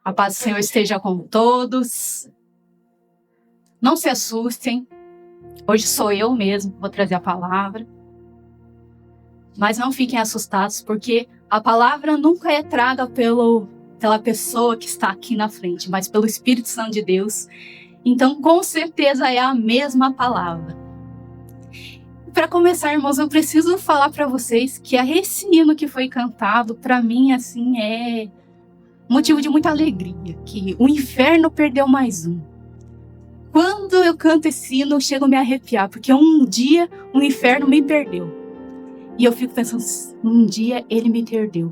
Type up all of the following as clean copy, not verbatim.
A paz do Senhor esteja com todos. Não se assustem. Hoje sou eu mesmo que vou trazer a palavra. Mas não fiquem assustados, porque a palavra nunca é traga pela pessoa que está aqui na frente, mas pelo Espírito Santo de Deus. Então, com certeza, é a mesma palavra. Para começar, irmãos, eu preciso falar para vocês que esse hino que foi cantado, para mim, assim, é motivo de muita alegria, que o inferno perdeu mais um. Quando eu canto esse hino, eu chego a me arrepiar, porque um dia o inferno me perdeu. E eu fico pensando, um dia ele me perdeu.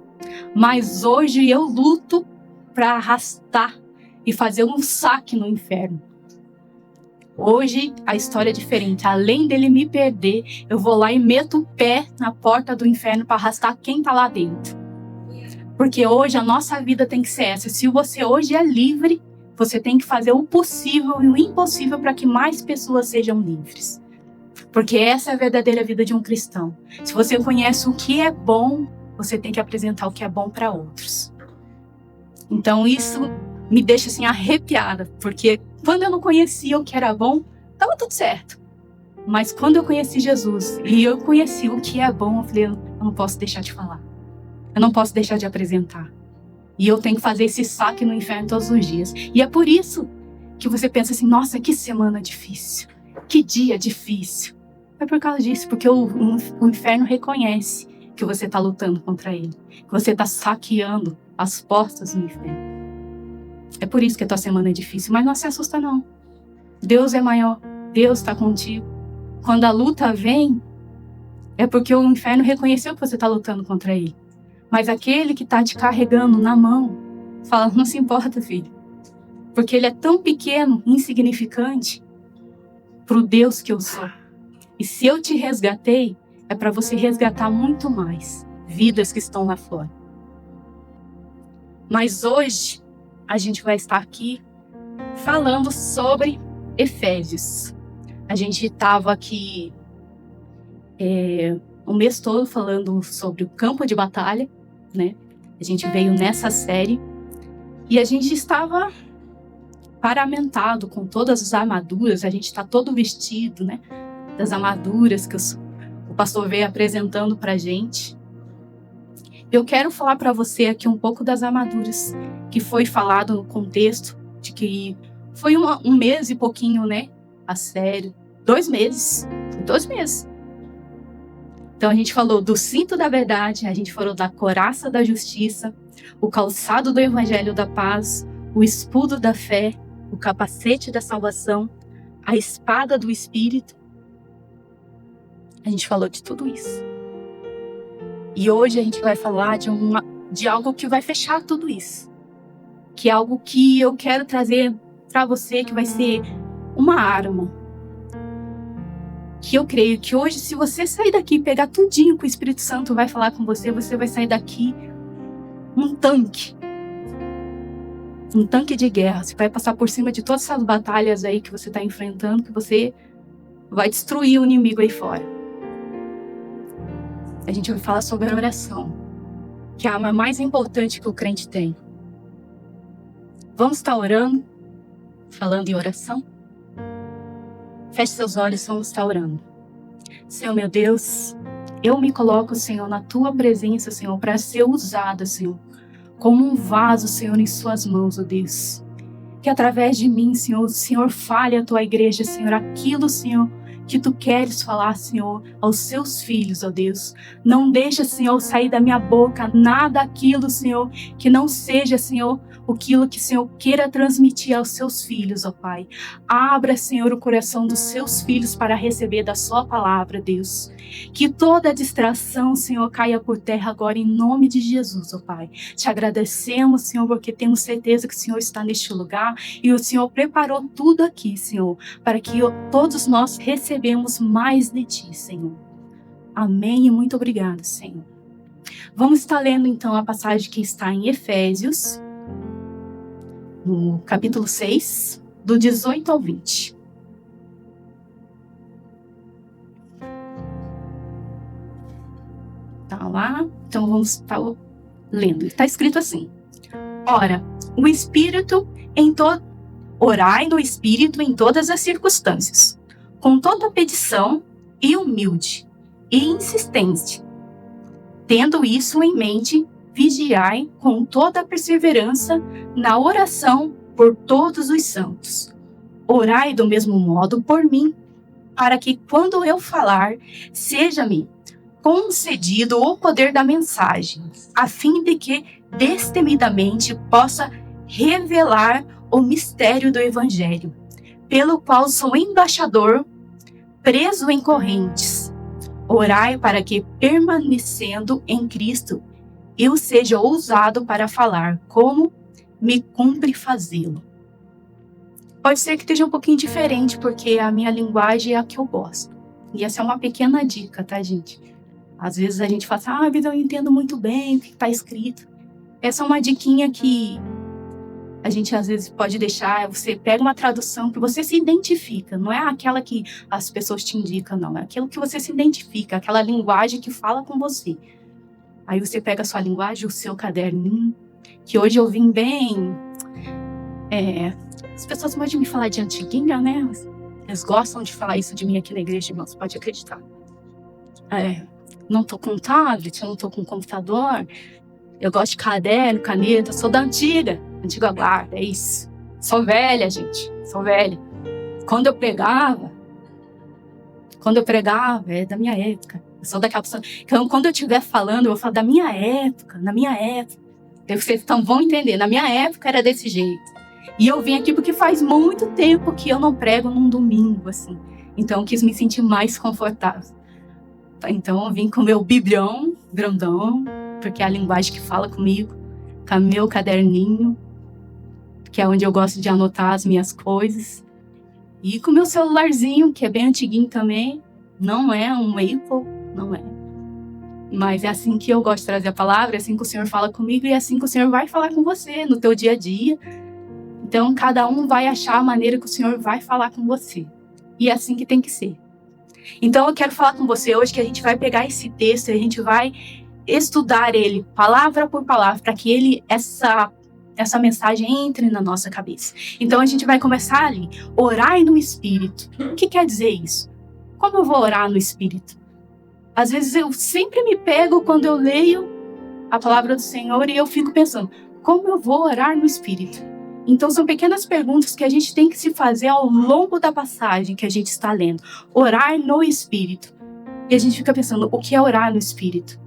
Mas hoje eu luto para arrastar e fazer um saque no inferno. Hoje a história é diferente. Além dele me perder, eu vou lá e meto o pé na porta do inferno para arrastar quem está lá dentro. Porque hoje a nossa vida tem que ser essa. Se você hoje é livre, você tem que fazer o possível e o impossível para que mais pessoas sejam livres. Porque essa é a verdadeira vida de um cristão. Se você conhece o que é bom, você tem que apresentar o que é bom para outros. Então isso me deixa assim arrepiada, porque quando eu não conhecia o que era bom, estava tudo certo. Mas quando eu conheci Jesus e eu conheci o que é bom, eu falei, eu não posso deixar de falar. Eu não posso deixar de apresentar. E eu tenho que fazer esse saque no inferno todos os dias. E é por isso que você pensa assim, nossa, que semana difícil. Que dia difícil. É por causa disso, porque o inferno reconhece que você está lutando contra ele. Que você está saqueando as portas do inferno. É por isso que a tua semana é difícil. Mas não se assusta não. Deus é maior. Deus está contigo. Quando a luta vem, é porque o inferno reconheceu que você está lutando contra ele. Mas aquele que está te carregando na mão, fala, não se importa, filho. Porque ele é tão pequeno, insignificante, para o Deus que eu sou. E se eu te resgatei, é para você resgatar muito mais vidas que estão lá fora. Mas hoje, a gente vai estar aqui falando sobre Efésios. A gente estava aqui o mês todo falando sobre o campo de batalha, né? A gente veio nessa série e a gente estava paramentado com todas as armaduras, a gente está todo vestido, né? Das armaduras que o pastor veio apresentando para a gente. Eu quero falar para você aqui um pouco das armaduras que foi falado no contexto de que foi um mês e pouquinho, né? A série, 2 meses, 2 meses. Então a gente falou do cinto da verdade, a gente falou da couraça da justiça, o calçado do evangelho da paz, o escudo da fé, o capacete da salvação, a espada do espírito. A gente falou de tudo isso. E hoje a gente vai falar de algo que vai fechar tudo isso. Que é algo que eu quero trazer para você, que vai ser uma arma. Que eu creio que hoje, se você sair daqui e pegar tudinho que o Espírito Santo vai falar com você, você vai sair daqui um tanque. Um tanque de guerra. Você vai passar por cima de todas essas batalhas aí que você está enfrentando, que você vai destruir o inimigo aí fora. A gente vai falar sobre a oração, que é a arma mais importante que o crente tem. Vamos estar orando, falando em oração? Feche seus olhos, vamos estar orando. Senhor, meu Deus, eu me coloco, Senhor, na Tua presença, Senhor, para ser usada, Senhor, como um vaso, Senhor, em Suas mãos, ó Deus. Que através de mim, Senhor, o Senhor fale à Tua igreja, Senhor, aquilo, Senhor, que Tu queres falar, Senhor, aos Seus filhos, ó Deus. Não deixa, Senhor, sair da minha boca nada aquilo, Senhor, que não seja, Senhor, aquilo que o Senhor queira transmitir aos Seus filhos, ó Pai. Abra, Senhor, o coração dos Seus filhos para receber da Sua palavra, Deus. Que toda distração, Senhor, caia por terra agora em nome de Jesus, ó Pai. Te agradecemos, Senhor, porque temos certeza que o Senhor está neste lugar e o Senhor preparou tudo aqui, Senhor, para que todos nós recebemos mais de Ti, Senhor. Amém e muito obrigada, Senhor. Vamos estar lendo então a passagem que está em Efésios, no capítulo 6, do 18 ao 20. Tá lá? Então vamos estar lendo. Está escrito assim: Ora, o Espírito orai no Espírito em todas as circunstâncias, com toda petição e humilde e insistente. Tendo isso em mente, vigiai com toda perseverança na oração por todos os santos. Orai do mesmo modo por mim, para que quando eu falar, seja-me concedido o poder da mensagem, a fim de que destemidamente possa revelar o mistério do Evangelho, pelo qual sou embaixador, preso em correntes. Orai para que, permanecendo em Cristo, eu seja ousado para falar como me cumpre fazê-lo. Pode ser que esteja um pouquinho diferente, porque a minha linguagem é a que eu gosto. E essa é uma pequena dica, tá, gente? Às vezes a gente fala assim, mas eu entendo muito bem o que está escrito. Essa é uma diquinha que a gente às vezes pode deixar, você pega uma tradução que você se identifica, não é aquela que as pessoas te indicam, não. É aquilo que você se identifica, aquela linguagem que fala com você. Aí você pega a sua linguagem, o seu caderninho, que hoje eu vim bem... as pessoas podem me falar de antiguinha, né? Eles gostam de falar isso de mim aqui na igreja, irmãos, pode acreditar. Não tô com tablet, não tô com computador. Eu gosto de caderno, caneta, sou da antiga guarda, é isso. Sou velha, gente, sou velha. Quando eu pregava, é da minha época. Eu sou daquela pessoa. Então, quando eu estiver falando, eu vou falar da minha época, na minha época. Vocês vão entender, na minha época era desse jeito. E eu vim aqui porque faz muito tempo que eu não prego num domingo, assim. Então, eu quis me sentir mais confortável. Então, eu vim com o meu biblião grandão, porque é a linguagem que fala comigo, com o meu caderninho, que é onde eu gosto de anotar as minhas coisas. E com o meu celularzinho, que é bem antiguinho também. Não é um Apple, não é. Mas é assim que eu gosto de trazer a palavra, é assim que o Senhor fala comigo e é assim que o Senhor vai falar com você no teu dia a dia. Então, cada um vai achar a maneira que o Senhor vai falar com você. E é assim que tem que ser. Então, eu quero falar com você hoje que a gente vai pegar esse texto e a gente vai estudar ele, palavra por palavra, para que essa mensagem entre na nossa cabeça. Então, a gente vai começar ali, orai no Espírito. O que quer dizer isso? Como eu vou orar no Espírito? Às vezes, eu sempre me pego quando eu leio a palavra do Senhor e eu fico pensando, como eu vou orar no Espírito? Então, são pequenas perguntas que a gente tem que se fazer ao longo da passagem que a gente está lendo. Orar no Espírito. E a gente fica pensando, o que é orar no Espírito?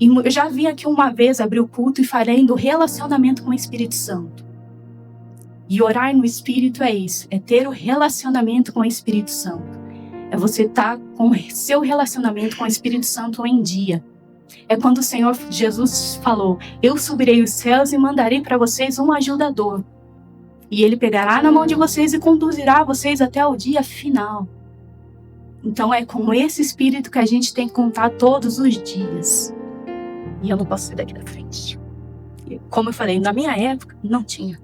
E eu já vim aqui uma vez abrir o culto e falei do relacionamento com o Espírito Santo. E orar no Espírito é isso, é ter o relacionamento com o Espírito Santo. É você estar com seu relacionamento com o Espírito Santo em dia. É quando o Senhor Jesus falou, eu subirei os céus e mandarei para vocês um ajudador. E ele pegará na mão de vocês e conduzirá vocês até o dia final. Então é com esse Espírito que a gente tem que contar todos os dias. E eu não posso sair daqui da frente. Como eu falei, na minha época, não tinha.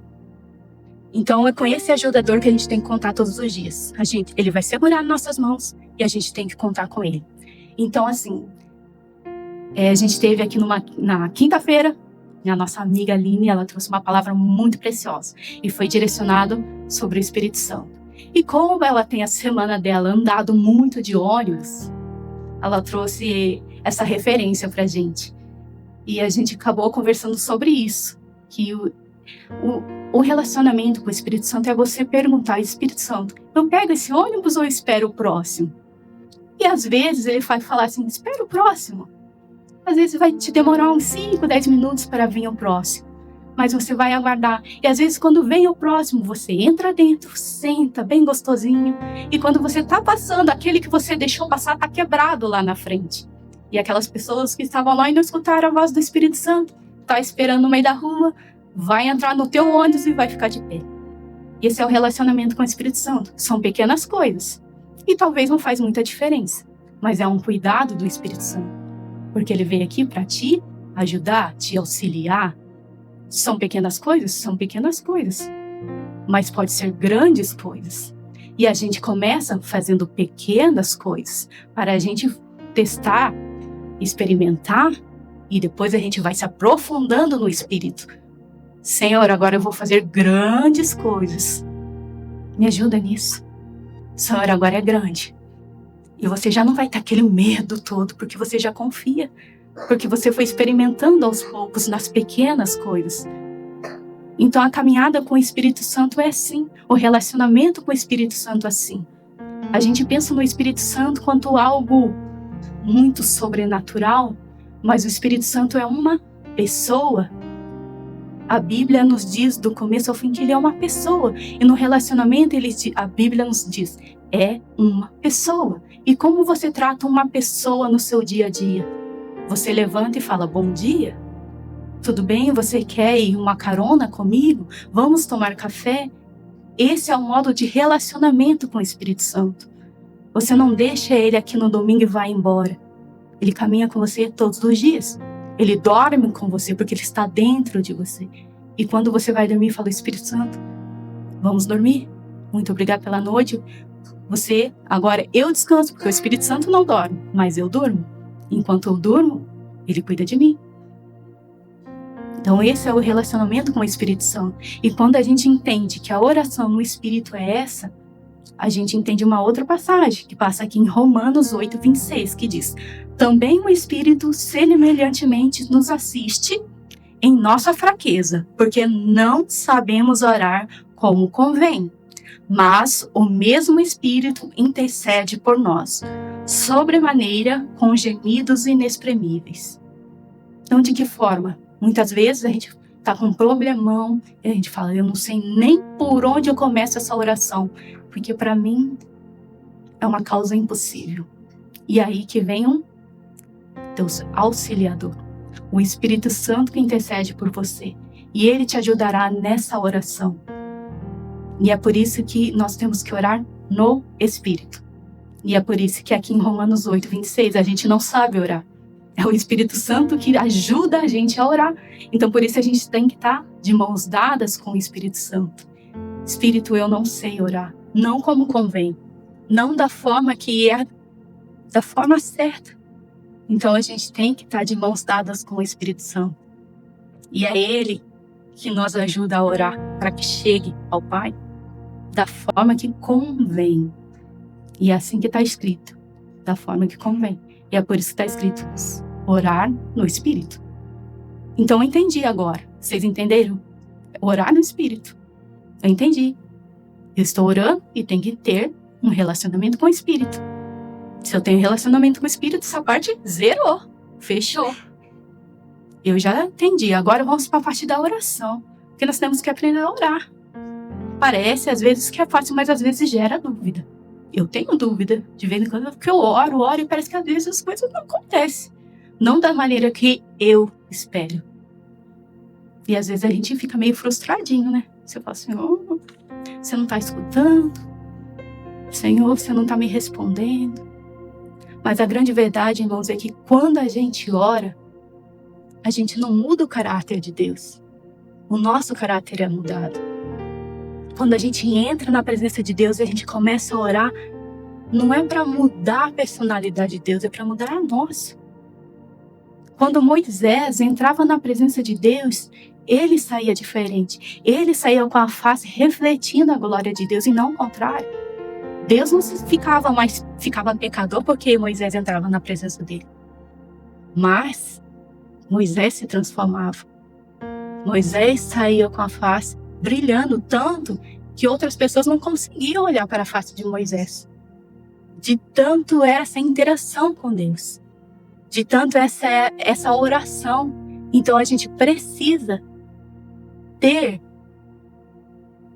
Então é com esse ajudador que a gente tem que contar todos os dias. Ele vai segurar nas nossas mãos e a gente tem que contar com ele. Então, assim, a gente teve aqui na quinta-feira, a nossa amiga Aline, ela trouxe uma palavra muito preciosa. E foi direcionado sobre o Espírito Santo. E como ela tem a semana dela andado muito de ônibus, ela trouxe essa referência pra gente. E a gente acabou conversando sobre isso, que o relacionamento com o Espírito Santo é você perguntar, Espírito Santo, eu pego esse ônibus ou eu espero o próximo? E às vezes ele vai falar assim, espera o próximo. Às vezes vai te demorar uns 5, 10 minutos para vir o próximo. Mas você vai aguardar. E às vezes quando vem o próximo, você entra dentro, senta bem gostosinho. E quando você está passando, aquele que você deixou passar está quebrado lá na frente. E aquelas pessoas que estavam lá e não escutaram a voz do Espírito Santo, tá esperando no meio da rua, vai entrar no teu ônibus e vai ficar de pé. Esse é o relacionamento com o Espírito Santo. São pequenas coisas. E talvez não faz muita diferença. Mas é um cuidado do Espírito Santo. Porque ele veio aqui para te ajudar, te auxiliar. São pequenas coisas? São pequenas coisas. Mas pode ser grandes coisas. E a gente começa fazendo pequenas coisas para a gente testar, experimentar, e depois a gente vai se aprofundando no Espírito. Senhor, agora eu vou fazer grandes coisas. Me ajuda nisso. Senhor, agora é grande. E você já não vai ter aquele medo todo, porque você já confia. Porque você foi experimentando aos poucos nas pequenas coisas. Então a caminhada com o Espírito Santo é assim. O relacionamento com o Espírito Santo é assim. A gente pensa no Espírito Santo quanto algo muito sobrenatural, mas o Espírito Santo é uma pessoa. A Bíblia nos diz do começo ao fim que ele é uma pessoa. E no relacionamento a Bíblia nos diz, é uma pessoa. E como você trata uma pessoa no seu dia a dia? Você levanta e fala, bom dia? Tudo bem? Você quer ir uma carona comigo? Vamos tomar café? Esse é o modo de relacionamento com o Espírito Santo. Você não deixa ele aqui no domingo e vai embora. Ele caminha com você todos os dias. Ele dorme com você porque ele está dentro de você. E quando você vai dormir, fala, Espírito Santo, vamos dormir? Muito obrigado pela noite. Agora eu descanso, porque o Espírito Santo não dorme, mas eu durmo. Enquanto eu durmo, ele cuida de mim. Então esse é o relacionamento com o Espírito Santo. E quando a gente entende que a oração no Espírito é essa, a gente entende uma outra passagem, que passa aqui em Romanos 8, 26, que diz, também o Espírito semelhantemente nos assiste em nossa fraqueza, porque não sabemos orar como convém. Mas o mesmo Espírito intercede por nós, sobremaneira com gemidos inexprimíveis. Então, de que forma? Muitas vezes a gente está com um problemão e a gente fala, eu não sei nem por onde eu começo essa oração, porque para mim é uma causa impossível. E aí que vem um Deus auxiliador, o Espírito Santo que intercede por você. E ele te ajudará nessa oração. E é por isso que nós temos que orar no Espírito. E é por isso que aqui em Romanos 8, 26, a gente não sabe orar. É o Espírito Santo que ajuda a gente a orar. Então, por isso a gente tem que estar de mãos dadas com o Espírito Santo. Espírito, eu não sei orar. Não como convém. Não da forma que é, da forma certa. Então, a gente tem que estar de mãos dadas com o Espírito Santo. E é Ele que nos ajuda a orar para que chegue ao Pai da forma que convém. E é assim que está escrito. Da forma que convém. E é por isso que está escrito orar no Espírito. Então eu entendi agora. Vocês entenderam? Orar no Espírito. Eu entendi. Eu estou orando e tenho que ter um relacionamento com o Espírito. Se eu tenho relacionamento com o Espírito, essa parte zerou. Fechou. Eu já entendi. Agora vamos para a parte da oração. Porque nós temos que aprender a orar. Parece às vezes que é fácil, mas às vezes gera dúvida. Eu tenho dúvida de vez em quando, porque eu oro e parece que às vezes as coisas não acontecem. Não da maneira que eu espero. E às vezes a gente fica meio frustradinho, né? Você fala, Senhor, você não está escutando. Senhor, você não está me respondendo. Mas a grande verdade, irmãos, é que quando a gente ora, a gente não muda o caráter de Deus. O nosso caráter é mudado. Quando a gente entra na presença de Deus e a gente começa a orar, não é para mudar a personalidade de Deus, é para mudar a nossa. Quando Moisés entrava na presença de Deus, ele saía diferente. Ele saía com a face refletindo a glória de Deus e não o contrário. Deus não ficava pecador porque Moisés entrava na presença dele. Mas Moisés se transformava. Moisés saía com a face brilhando tanto que outras pessoas não conseguiam olhar para a face de Moisés. De tanto essa interação com Deus. De tanto essa oração. Então a gente precisa ter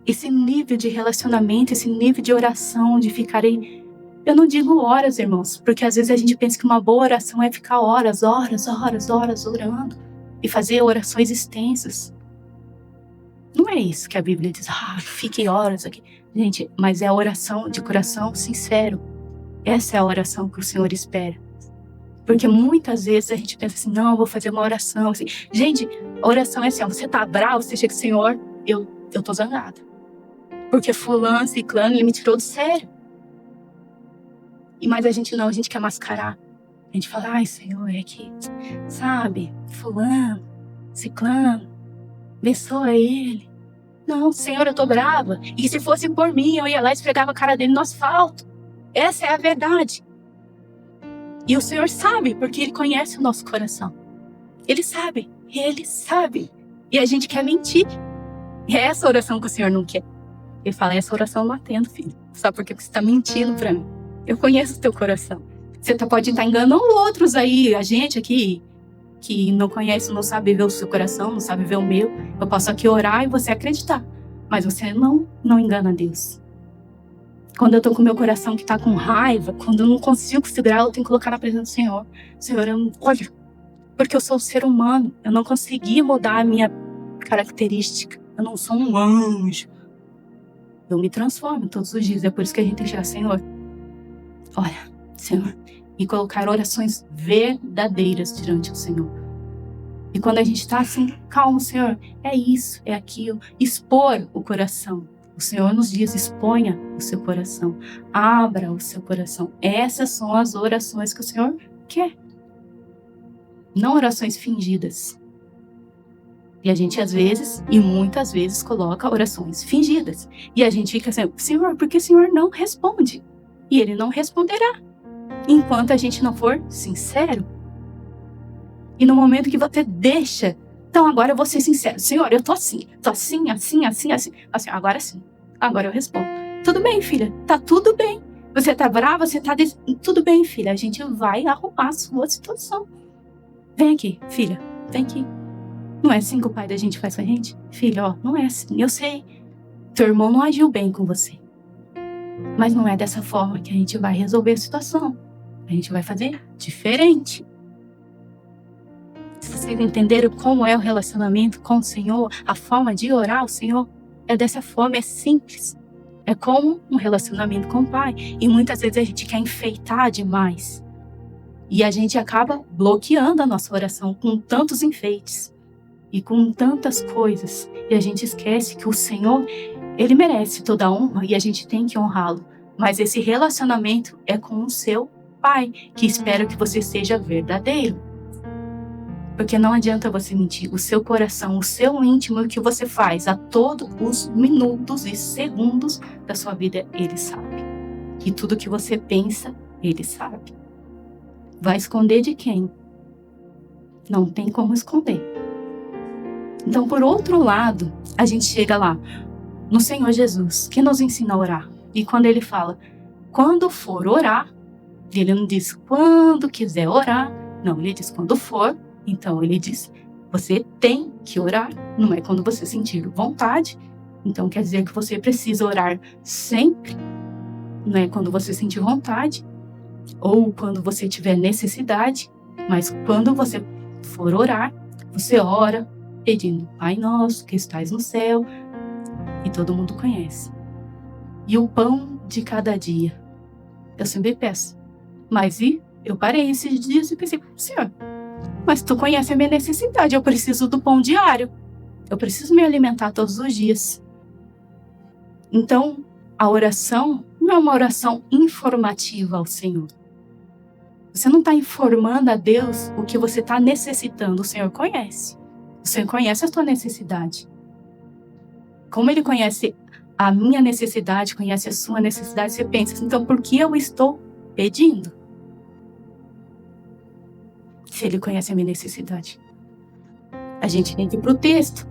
esse nível de relacionamento, esse nível de oração, de ficar aí. Eu não digo horas, irmãos, porque às vezes a gente pensa que uma boa oração é ficar horas orando e fazer orações extensas. Não é isso que a Bíblia diz, fique horas aqui. Gente, mas é a oração de coração sincero. Essa é a oração que o Senhor espera. Porque muitas vezes a gente pensa assim, não, eu vou fazer uma oração. Assim. Gente, a oração é assim, você tá bravo, você chega, Senhor, eu tô zangada. Porque fulano, ciclano, ele me tirou do sério. Mas a gente não, a gente quer mascarar. A gente fala, Senhor, é que, sabe, fulano, ciclano, abençoa ele. Não, Senhor, eu tô brava. E se fosse por mim, eu ia lá e esfregava a cara dele no asfalto. Essa é a verdade. E o Senhor sabe, porque Ele conhece o nosso coração. Ele sabe. E a gente quer mentir. E é essa oração que o Senhor não quer. Ele fala, essa oração eu não atendo, filho. Sabe por quê? Porque você está mentindo para mim. Eu conheço o teu coração. Você pode estar enganando outros aí, a gente aqui, que não conhece, não sabe ver o seu coração, não sabe ver o meu. Eu posso aqui orar e você acreditar. Mas você não engana Deus. Quando eu tô com o meu coração que tá com raiva, quando eu não consigo segurar, eu tenho que colocar na presença do Senhor. Senhor, olha, porque eu sou um ser humano. Eu não consegui mudar a minha característica. Eu não sou um anjo. Eu me transformo todos os dias. É por isso que a gente tem que chegar, Senhor. Olha, Senhor. E colocar orações verdadeiras diante do Senhor. E quando a gente está assim, calmo, Senhor, é isso, é aquilo. Expor o coração. O Senhor nos diz, exponha o seu coração. Abra o seu coração. Essas são as orações que o Senhor quer. Não orações fingidas. E a gente às vezes, e muitas vezes, coloca orações fingidas. E a gente fica assim, Senhor, por que o Senhor não responde? E Ele não responderá. Enquanto a gente não for sincero. E no momento que você deixa, então agora eu vou ser sincero. Senhor, eu tô assim, assim. Assim, agora sim. Agora eu respondo. Tudo bem, filha, tá tudo bem. Você tá brava, tudo bem, filha. A gente vai arrumar a sua situação. Vem aqui, filha, vem aqui. Não é assim que o pai da gente faz com a gente? Filha, ó, não é assim, eu sei. Teu irmão não agiu bem com você. Mas não é dessa forma que a gente vai resolver a situação. A gente vai fazer diferente. Se vocês entenderam como é o relacionamento com o Senhor, a forma de orar ao Senhor, é dessa forma, é simples. É como um relacionamento com o Pai. E muitas vezes a gente quer enfeitar demais. E a gente acaba bloqueando a nossa oração com tantos enfeites. E com tantas coisas. E a gente esquece que o Senhor, Ele merece toda a honra e a gente tem que honrá-lo. Mas esse relacionamento é com o seu Pai, que espera que você seja verdadeiro. Porque não adianta você mentir. O seu coração, o seu íntimo, o que você faz a todos os minutos e segundos da sua vida, Ele sabe. E tudo que você pensa, Ele sabe. Vai esconder de quem? Não tem como esconder. Então, por outro lado, a gente chega lá, no Senhor Jesus, que nos ensina a orar. E quando Ele fala, quando for orar, Ele não diz quando quiser orar. Não, Ele diz quando for. Então, Ele diz, você tem que orar, não é quando você sentir vontade. Então, quer dizer que você precisa orar sempre, não é quando você sentir vontade, ou quando você tiver necessidade, mas quando você for orar, você ora pedindo, Pai nosso, que estais no céu, e todo mundo conhece. E o pão de cada dia, eu sempre peço. Mas eu parei esses dias e pensei, Senhor, mas tu conhece a minha necessidade, eu preciso do pão diário. Eu preciso me alimentar todos os dias. Então, a oração não é uma oração informativa ao Senhor. Você não está informando a Deus o que você está necessitando. O Senhor conhece. O Senhor conhece a tua necessidade. Como Ele conhece a minha necessidade, conhece a sua necessidade, você pensa, então por que eu estou pedindo? Se Ele conhece a minha necessidade. A gente tem que ir para o texto.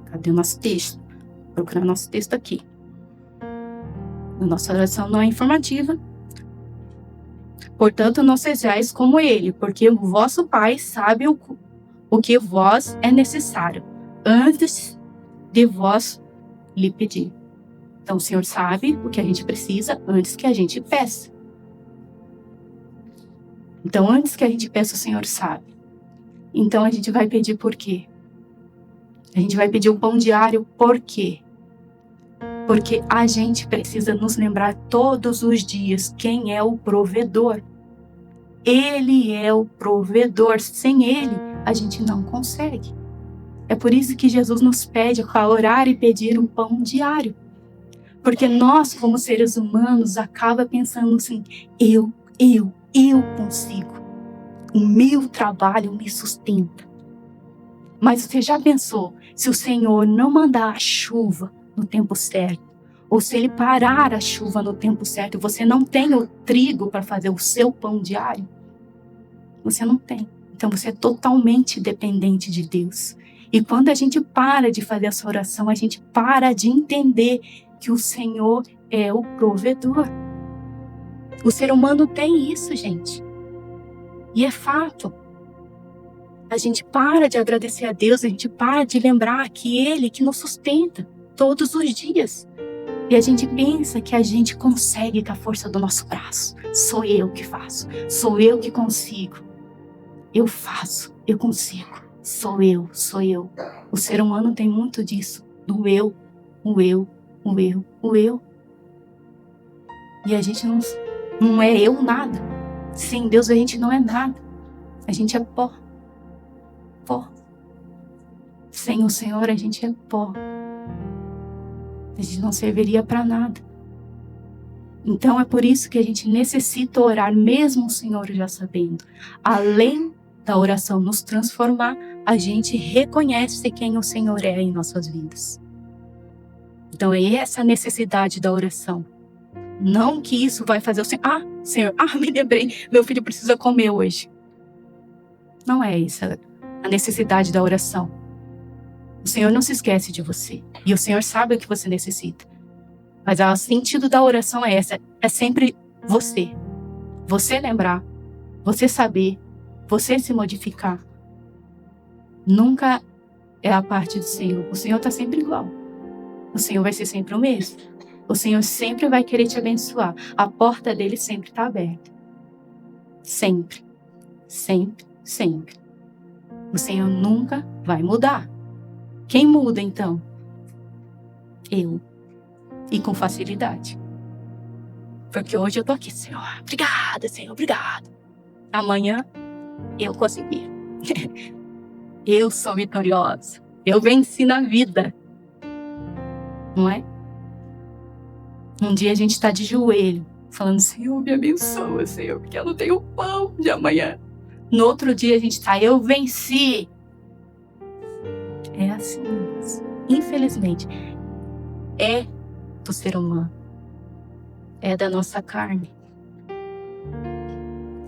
Cadê o nosso texto? Procurar o nosso texto aqui. A nossa oração não é informativa. Portanto, não sejais como Ele, porque o vosso Pai sabe o que vós é necessário, antes de vós lhe pedir. Então, o Senhor sabe o que a gente precisa antes que a gente peça. Então, antes que a gente peça, o Senhor sabe. Então, a gente vai pedir por quê? A gente vai pedir o pão diário por quê? Porque a gente precisa nos lembrar todos os dias quem é o provedor. Ele é o provedor. Sem Ele, a gente não consegue. É por isso que Jesus nos pede para orar e pedir um pão diário. Porque nós, como seres humanos, acaba pensando assim, eu consigo. O meu trabalho me sustenta. Mas você já pensou, se o Senhor não mandar a chuva no tempo certo, ou se Ele parar a chuva no tempo certo, você não tem o trigo para fazer o seu pão diário? Você não tem. Então você é totalmente dependente de Deus. E quando a gente para de fazer essa oração, a gente para de entender que o Senhor é o provedor. O ser humano tem isso, gente. E é fato. A gente para de agradecer a Deus, a gente para de lembrar que Ele que nos sustenta todos os dias. E a gente pensa que a gente consegue com a força do nosso braço. Sou eu que faço, sou eu que consigo. Eu faço, eu consigo. Sou eu, sou eu. O ser humano tem muito disso, do eu, o eu, o eu, o eu. E a gente não é eu nada. Sem Deus a gente não é nada. A gente é pó. Pó. Sem o Senhor a gente é pó. A gente não serviria para nada. Então é por isso que a gente necessita orar, mesmo o Senhor já sabendo. Além da oração nos transformar, a gente reconhece quem o Senhor é em nossas vidas. Então é essa a necessidade da oração. Não que isso vai fazer o Senhor... Senhor, me lembrei, meu filho precisa comer hoje. Não é essa a necessidade da oração. O Senhor não se esquece de você. E o Senhor sabe o que você necessita. Mas o sentido da oração é essa. É sempre você. Você lembrar. Você saber. Você se modificar. Nunca é a parte do Senhor. O Senhor está sempre igual. O Senhor vai ser sempre o mesmo. O Senhor sempre vai querer te abençoar. A porta dele sempre está aberta. Sempre. Sempre. Sempre. O Senhor nunca vai mudar. Quem muda então? Eu. E com facilidade. Porque hoje eu tô aqui, Senhor. Obrigada, Senhor, obrigada. Amanhã eu consegui. Eu sou vitoriosa. Eu venci na vida. Não é? Um dia a gente tá de joelho, falando, Senhor, me abençoa, Senhor, porque eu não tenho pão de amanhã. No outro dia a gente tá, eu venci. É assim, infelizmente. É do ser humano. É da nossa carne.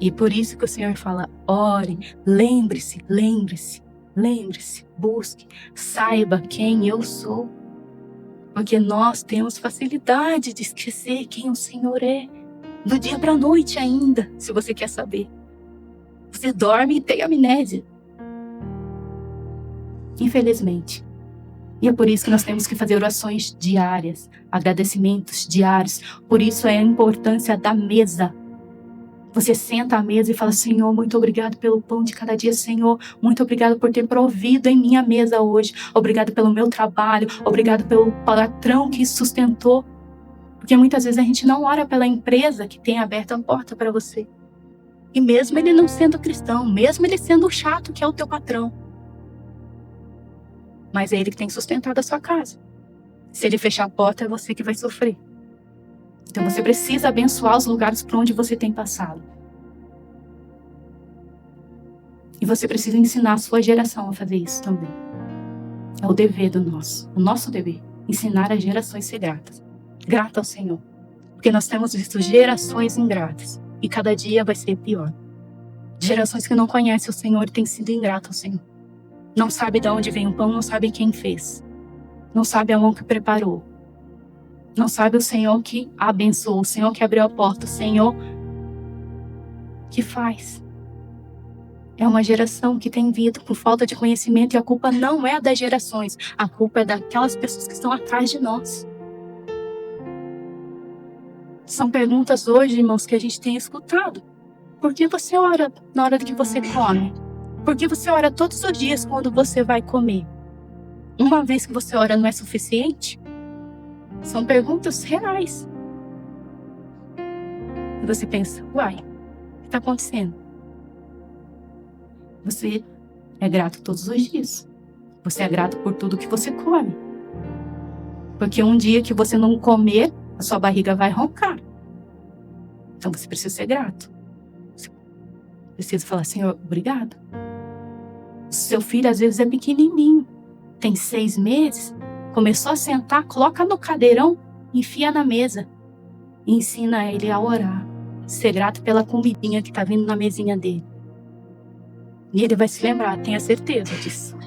E por isso que o Senhor fala, ore, lembre-se, lembre-se, lembre-se, busque, saiba quem eu sou. Porque nós temos facilidade de esquecer quem o Senhor é. Do dia para a noite ainda, se você quer saber. Você dorme e tem amnésia. Infelizmente. E é por isso que nós temos que fazer orações diárias, agradecimentos diários. Por isso é a importância da mesa. Você senta à mesa e fala, Senhor, muito obrigado pelo pão de cada dia, Senhor. Muito obrigado por ter provido em minha mesa hoje. Obrigado pelo meu trabalho. Obrigado pelo patrão que sustentou. Porque muitas vezes a gente não ora pela empresa que tem aberto a porta para você. E mesmo ele não sendo cristão, mesmo ele sendo o chato que é o teu patrão. Mas é ele que tem sustentado a sua casa. Se ele fechar a porta, é você que vai sofrer. Então você precisa abençoar os lugares por onde você tem passado. E você precisa ensinar a sua geração a fazer isso também. É o dever o nosso dever, ensinar as gerações a ser gratas. Grata ao Senhor. Porque nós temos visto gerações ingratas. E cada dia vai ser pior. Gerações que não conhecem o Senhor e têm sido ingratas ao Senhor. Não sabe de onde vem o pão, não sabe quem fez. Não sabe a mão que preparou. Não sabe o Senhor que abençoou, o Senhor que abriu a porta, o Senhor que faz. É uma geração que tem vindo por falta de conhecimento e a culpa não é das gerações. A culpa é daquelas pessoas que estão atrás de nós. São perguntas hoje, irmãos, que a gente tem escutado. Por que você ora na hora que você come? Por que você ora todos os dias quando você vai comer? Uma vez que você ora não é suficiente? São perguntas reais. E você pensa, uai, o que está acontecendo? Você é grato todos os dias. Você é grato por tudo que você come. Porque um dia que você não comer, a sua barriga vai roncar. Então você precisa ser grato. Você precisa falar, Senhor, obrigado. Seu filho às vezes é pequenininho, tem 6 meses, começou a sentar, coloca no cadeirão, enfia na mesa e ensina ele a orar, ser grato pela comidinha que está vindo na mesinha dele. E ele vai se lembrar, tenha certeza disso.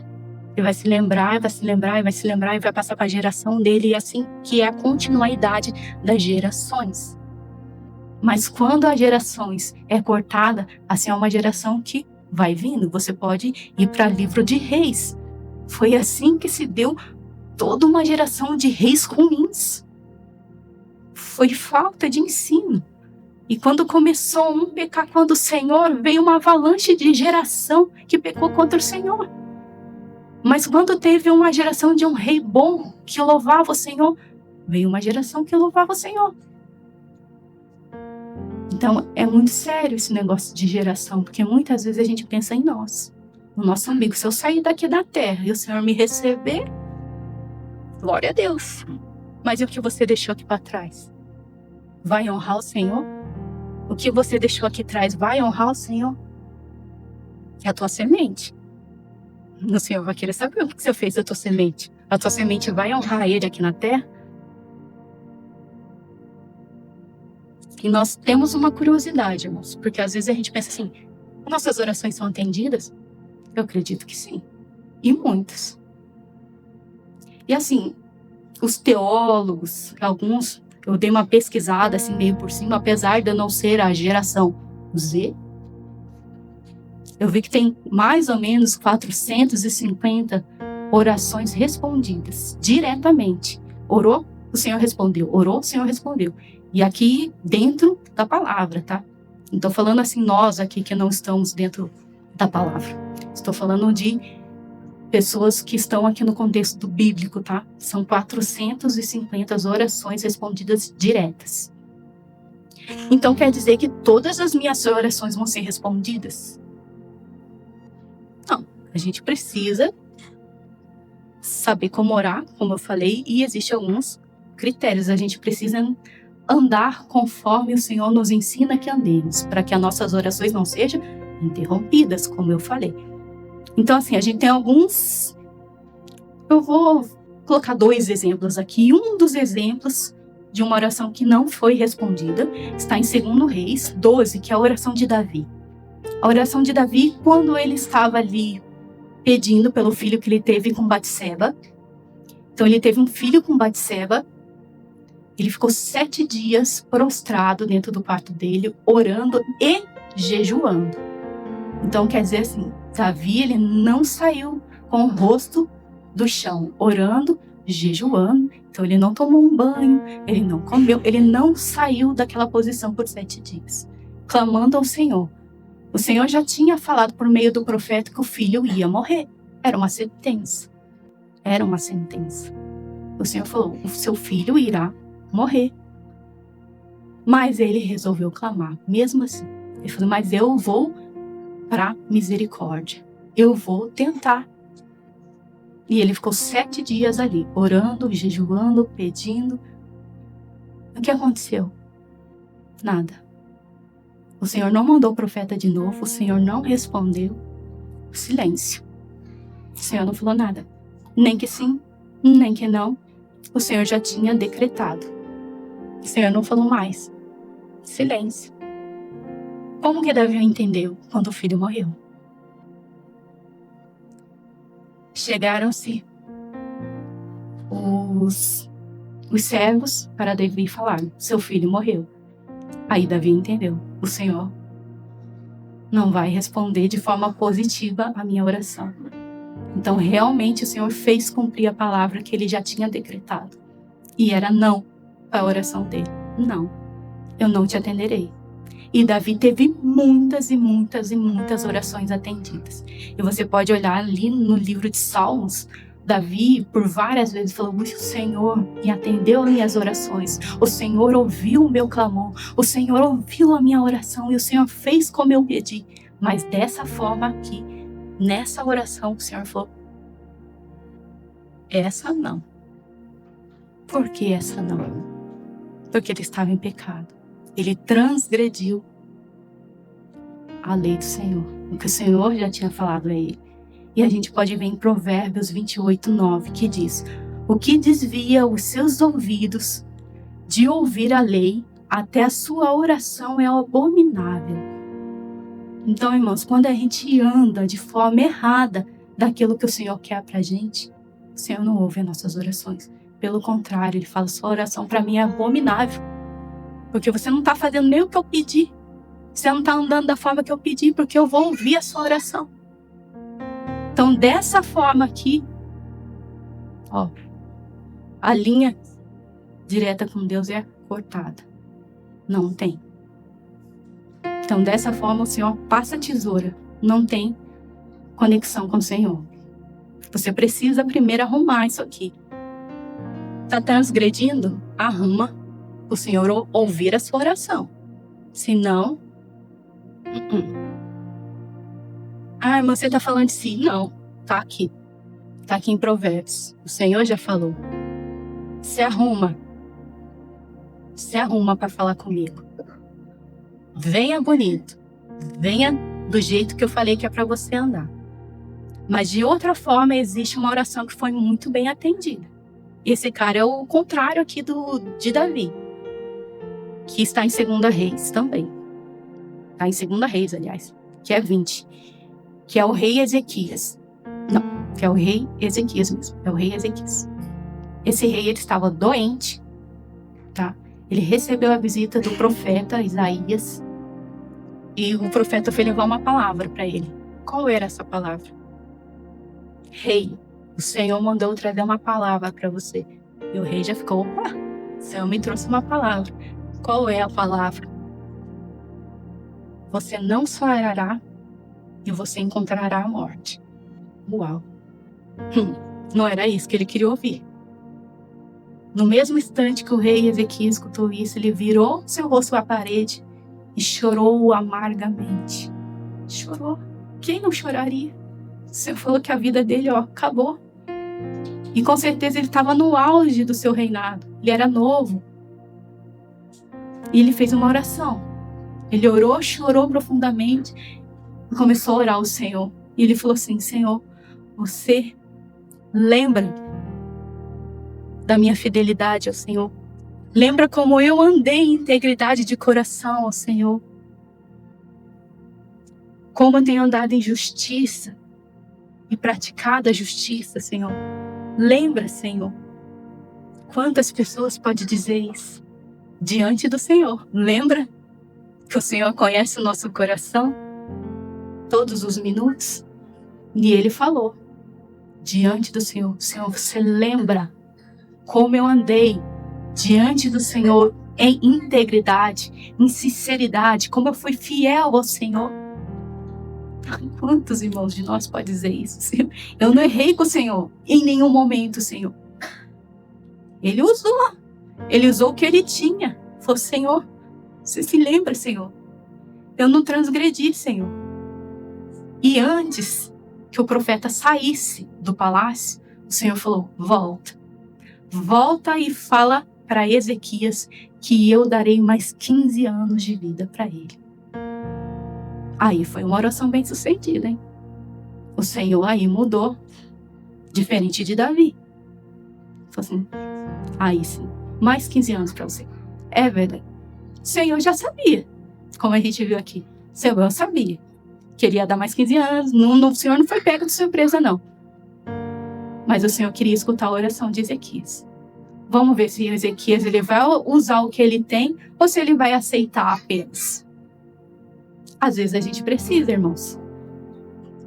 Ele vai se lembrar, vai se lembrar, vai se lembrar e vai passar para a geração dele, e assim que é a continuidade das gerações. Mas quando as gerações é cortada, assim é uma geração que vai vindo. Você pode ir para o livro de Reis. Foi assim que se deu toda uma geração de reis ruins. Foi falta de ensino. E quando começou um pecar contra o Senhor, veio uma avalanche de geração que pecou contra o Senhor. Mas quando teve uma geração de um rei bom que louvava o Senhor, veio uma geração que louvava o Senhor. Então, é muito sério esse negócio de geração, porque muitas vezes a gente pensa em nós, no nosso umbigo. Se eu sair daqui da terra e o Senhor me receber, glória a Deus. Mas e o que você deixou aqui para trás? Vai honrar o Senhor? O que você deixou aqui atrás vai honrar o Senhor? É a tua semente. O Senhor vai querer saber o que você fez da tua semente. A tua semente vai honrar Ele aqui na terra? E nós temos uma curiosidade, irmãos, porque às vezes a gente pensa assim, nossas orações são atendidas? Eu acredito que sim. E muitas. E assim, os teólogos, alguns, eu dei uma pesquisada assim meio por cima, apesar de eu não ser a geração Z, eu vi que tem mais ou menos 450 orações respondidas diretamente. Orou, o Senhor respondeu. Orou, o Senhor respondeu. E aqui dentro da palavra, tá? Não estou falando assim nós aqui que não estamos dentro da palavra. Estou falando de pessoas que estão aqui no contexto bíblico, tá? São 450 orações respondidas diretas. Então quer dizer que todas as minhas orações vão ser respondidas? Não. A gente precisa saber como orar, como eu falei, e existem alguns critérios. A gente precisa andar conforme o Senhor nos ensina que andemos, para que as nossas orações não sejam interrompidas, como eu falei. Então, assim, a gente tem alguns... Eu vou colocar 2 exemplos aqui. Um dos exemplos de uma oração que não foi respondida está em 2 Reis 12, que é a oração de Davi. A oração de Davi, quando ele estava ali pedindo pelo filho que ele teve com Batseba. Então, ele teve um filho com Batseba. Ele ficou 7 dias prostrado dentro do quarto dele, orando e jejuando. Então, quer dizer assim, Davi, ele não saiu com o rosto do chão, orando, jejuando. Então, ele não tomou um banho, ele não comeu, ele não saiu daquela posição por 7 dias, clamando ao Senhor. O Senhor já tinha falado por meio do profeta que o filho ia morrer. Era uma sentença. Era uma sentença. O Senhor falou, o seu filho irá morrer. Mas ele resolveu clamar, mesmo assim. Ele falou, mas eu vou para misericórdia. Eu vou tentar. E ele ficou 7 dias ali, orando, jejuando, pedindo. O que aconteceu? Nada. O Senhor não mandou o profeta de novo, o Senhor não respondeu. Silêncio. O Senhor não falou nada. Nem que sim, nem que não. O Senhor já tinha decretado. O Senhor não falou mais. Silêncio. Como que Davi entendeu quando o filho morreu? Chegaram-se os servos para Davi falar, seu filho morreu. Aí Davi entendeu, o Senhor não vai responder de forma positiva a minha oração. Então realmente o Senhor fez cumprir a palavra que ele já tinha decretado. E era não a oração dele. Não, eu não te atenderei. E Davi teve muitas e muitas e muitas orações atendidas. E você pode olhar ali no livro de Salmos, Davi por várias vezes falou, o Senhor me atendeu as minhas orações, o Senhor ouviu o meu clamor, o Senhor ouviu a minha oração e o Senhor fez como eu pedi. Mas dessa forma aqui, nessa oração o Senhor falou, essa não. Por que essa não? Porque ele estava em pecado. Ele transgrediu a lei do Senhor, o que o Senhor já tinha falado a ele. E a gente pode ver em Provérbios 28:9, que diz: o que desvia os seus ouvidos de ouvir a lei, até a sua oração é abominável. Então, irmãos, quando a gente anda de forma errada daquilo que o Senhor quer pra gente, o Senhor não ouve as nossas orações. Pelo contrário, Ele fala: sua oração para mim é abominável, porque você não está fazendo nem o que eu pedi. Você não está andando da forma que eu pedi, porque eu vou ouvir a sua oração. Então, dessa forma aqui, ó, a linha direta com Deus é cortada. Não tem. Então, dessa forma, o Senhor passa a tesoura. Não tem conexão com o Senhor. Você precisa primeiro arrumar isso aqui. Está transgredindo? Arruma. O Senhor ouvir a sua oração. Se não... Ah, mas você está falando de si. Não. Está aqui. Está aqui em Provérbios. O Senhor já falou. Se arruma. Se arruma para falar comigo. Venha bonito. Venha do jeito que eu falei que é para você andar. Mas de outra forma, existe uma oração que foi muito bem atendida. Esse cara é o contrário aqui de Davi, que está em 2 Reis também. Está em 2 Reis, aliás, que é 20. Que é o rei Ezequias. Não, que é o rei Ezequias mesmo. É o rei Ezequias. Esse rei, ele estava doente, tá? Ele recebeu a visita do profeta Isaías. E o profeta foi levar uma palavra para ele. Qual era essa palavra? Rei, o Senhor mandou trazer uma palavra para você. E o rei já ficou: opa, o Senhor me trouxe uma palavra. Qual é a palavra? Você não sonhará e você encontrará a morte. Uau! Não era isso que ele queria ouvir. No mesmo instante que o rei Ezequias escutou isso, ele virou seu rosto à parede e chorou amargamente. Chorou. Quem não choraria? O Senhor falou que a vida dele, acabou. E com certeza ele estava no auge do seu reinado. Ele era novo. E ele fez uma oração. Ele orou, chorou profundamente e começou a orar ao Senhor. E ele falou assim: Senhor, você lembra da minha fidelidade ao Senhor? Lembra como eu andei em integridade de coração ao Senhor? Como eu tenho andado em justiça e praticado a justiça, Senhor? Lembra, Senhor? Quantas pessoas podem dizer isso diante do Senhor? Lembra que o Senhor conhece o nosso coração todos os minutos? E ele falou diante do Senhor: Senhor, você lembra como eu andei diante do Senhor em integridade, em sinceridade, como eu fui fiel ao Senhor? Quantos irmãos de nós podem dizer isso, Senhor? Eu não errei com o Senhor em nenhum momento, Senhor. Ele usou o que ele tinha. Falou: Senhor, você se lembra, Senhor? Eu não transgredi, Senhor. E antes que o profeta saísse do palácio, o Senhor falou: volta e fala para Ezequias que eu darei mais 15 anos de vida para ele. Aí foi uma oração bem sucedida, hein? O Senhor aí mudou, diferente de Davi. Falou assim: aí sim, mais 15 anos para você. É verdade. O Senhor já sabia, como a gente viu aqui. O Senhor sabia. Queria dar mais 15 anos. O Senhor não foi pego de surpresa, não. Mas o Senhor queria escutar a oração de Ezequias. Vamos ver se Ezequias ele vai usar o que ele tem ou se ele vai aceitar apenas. Às vezes a gente precisa, irmãos.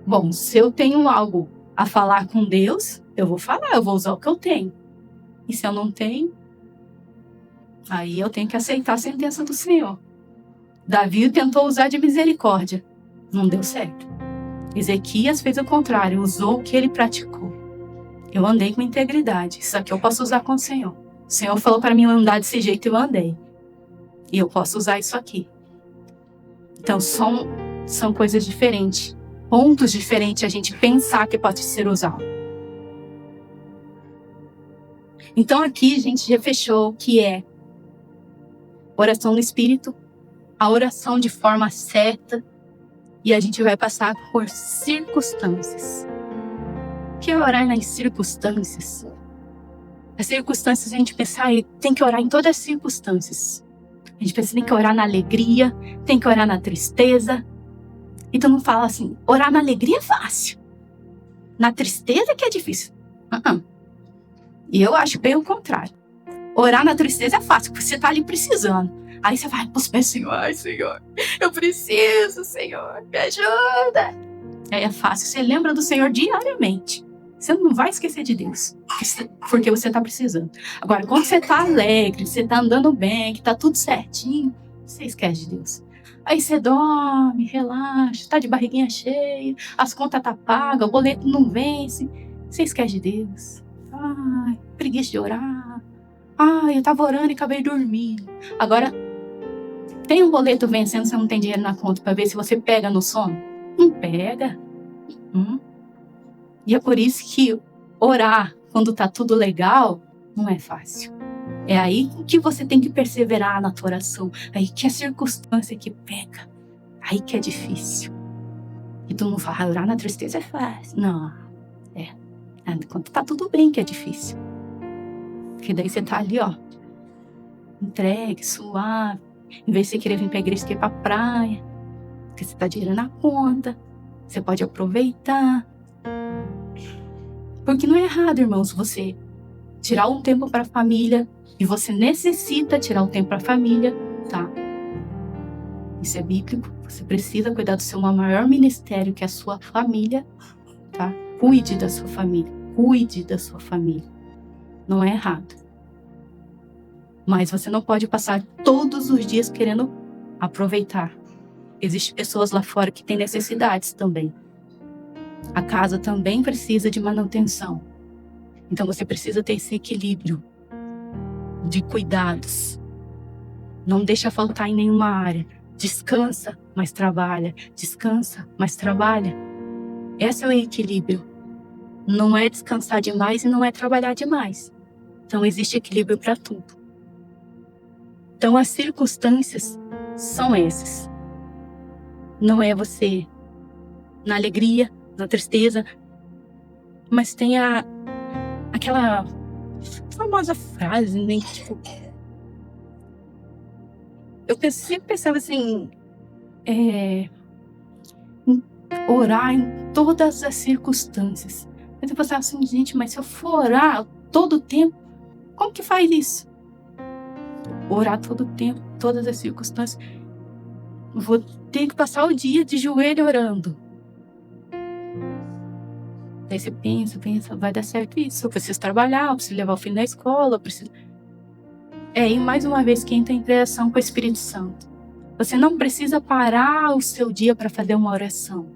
Bom, se eu tenho algo a falar com Deus, eu vou falar, eu vou usar o que eu tenho. E se eu não tenho, aí eu tenho que aceitar a sentença do Senhor. Davi tentou usar de misericórdia. Não deu certo. Ezequias fez o contrário, usou o que ele praticou. Eu andei com integridade. Isso aqui eu posso usar com o Senhor. O Senhor falou para mim andar desse jeito e eu andei. E eu posso usar isso aqui. Então são coisas diferentes. Pontos diferentes a gente pensar que pode ser usado. Então aqui a gente já fechou o que é oração no Espírito, a oração de forma certa, e a gente vai passar por circunstâncias. que é orar nas circunstâncias? As circunstâncias a gente pensa, tem que orar em todas as circunstâncias. A gente pensa, tem que orar na alegria, tem que orar na tristeza. Então não fala assim, orar na alegria é fácil. Na tristeza que é difícil. E eu acho bem o contrário. Orar na tristeza é fácil, porque você tá ali precisando. Aí você vai pros pés, Senhor, ai Senhor, eu preciso, Senhor, me ajuda. Aí é fácil, você lembra do Senhor diariamente. Você não vai esquecer de Deus, porque você tá precisando. Agora, quando você tá alegre, você tá andando bem, que tá tudo certinho, você esquece de Deus. Aí você dorme, relaxa, tá de barriguinha cheia, as contas tá pagas, o boleto não vence. Você esquece de Deus. Ai, preguiça de orar. Ai, eu tava orando e acabei dormindo. Agora, tem um boleto vencendo, você não tem dinheiro na conta pra ver se você pega no sono? Não pega. E é por isso que orar quando tá tudo legal não é fácil. É aí que você tem que perseverar na tua oração. Aí que a circunstância que pega. Aí que é difícil. E tu não fala, orar na tristeza é fácil. Não. Quando tá tudo bem que é difícil. Porque daí você tá ali, entregue, suave. Em vez de você querer vir pra igreja, você quer ir pra praia. Porque você tá dinheiro na conta. Você pode aproveitar. Porque não é errado, irmãos, você tirar um tempo para a família. E você necessita tirar um tempo para a família, tá? Isso é bíblico. Você precisa cuidar do seu maior ministério, que é a sua família, tá? Cuide da sua família. Cuide da sua família. Não é errado. Mas você não pode passar todos os dias querendo aproveitar. Existem pessoas lá fora que têm necessidades também. A casa também precisa de manutenção. Então você precisa ter esse equilíbrio de cuidados. Não deixa faltar em nenhuma área. Descansa, mas trabalha. Descansa, mas trabalha. Esse é o equilíbrio. Não é descansar demais e não é trabalhar demais. Então existe equilíbrio para tudo. Então as circunstâncias são essas. Não é você na alegria, na tristeza, mas tem aquela famosa frase, né? Tipo, eu sempre pensava assim, orar em todas as circunstâncias. Mas eu pensava assim, gente, mas se eu for orar todo o tempo, como que faz isso? Orar todo o tempo, todas as circunstâncias. Vou ter que passar o dia de joelho orando. Aí você pensa, vai dar certo isso. Eu preciso trabalhar, eu preciso levar o filho na escola, eu preciso... E mais uma vez que entra em interação com o Espírito Santo. Você não precisa parar o seu dia para fazer uma oração.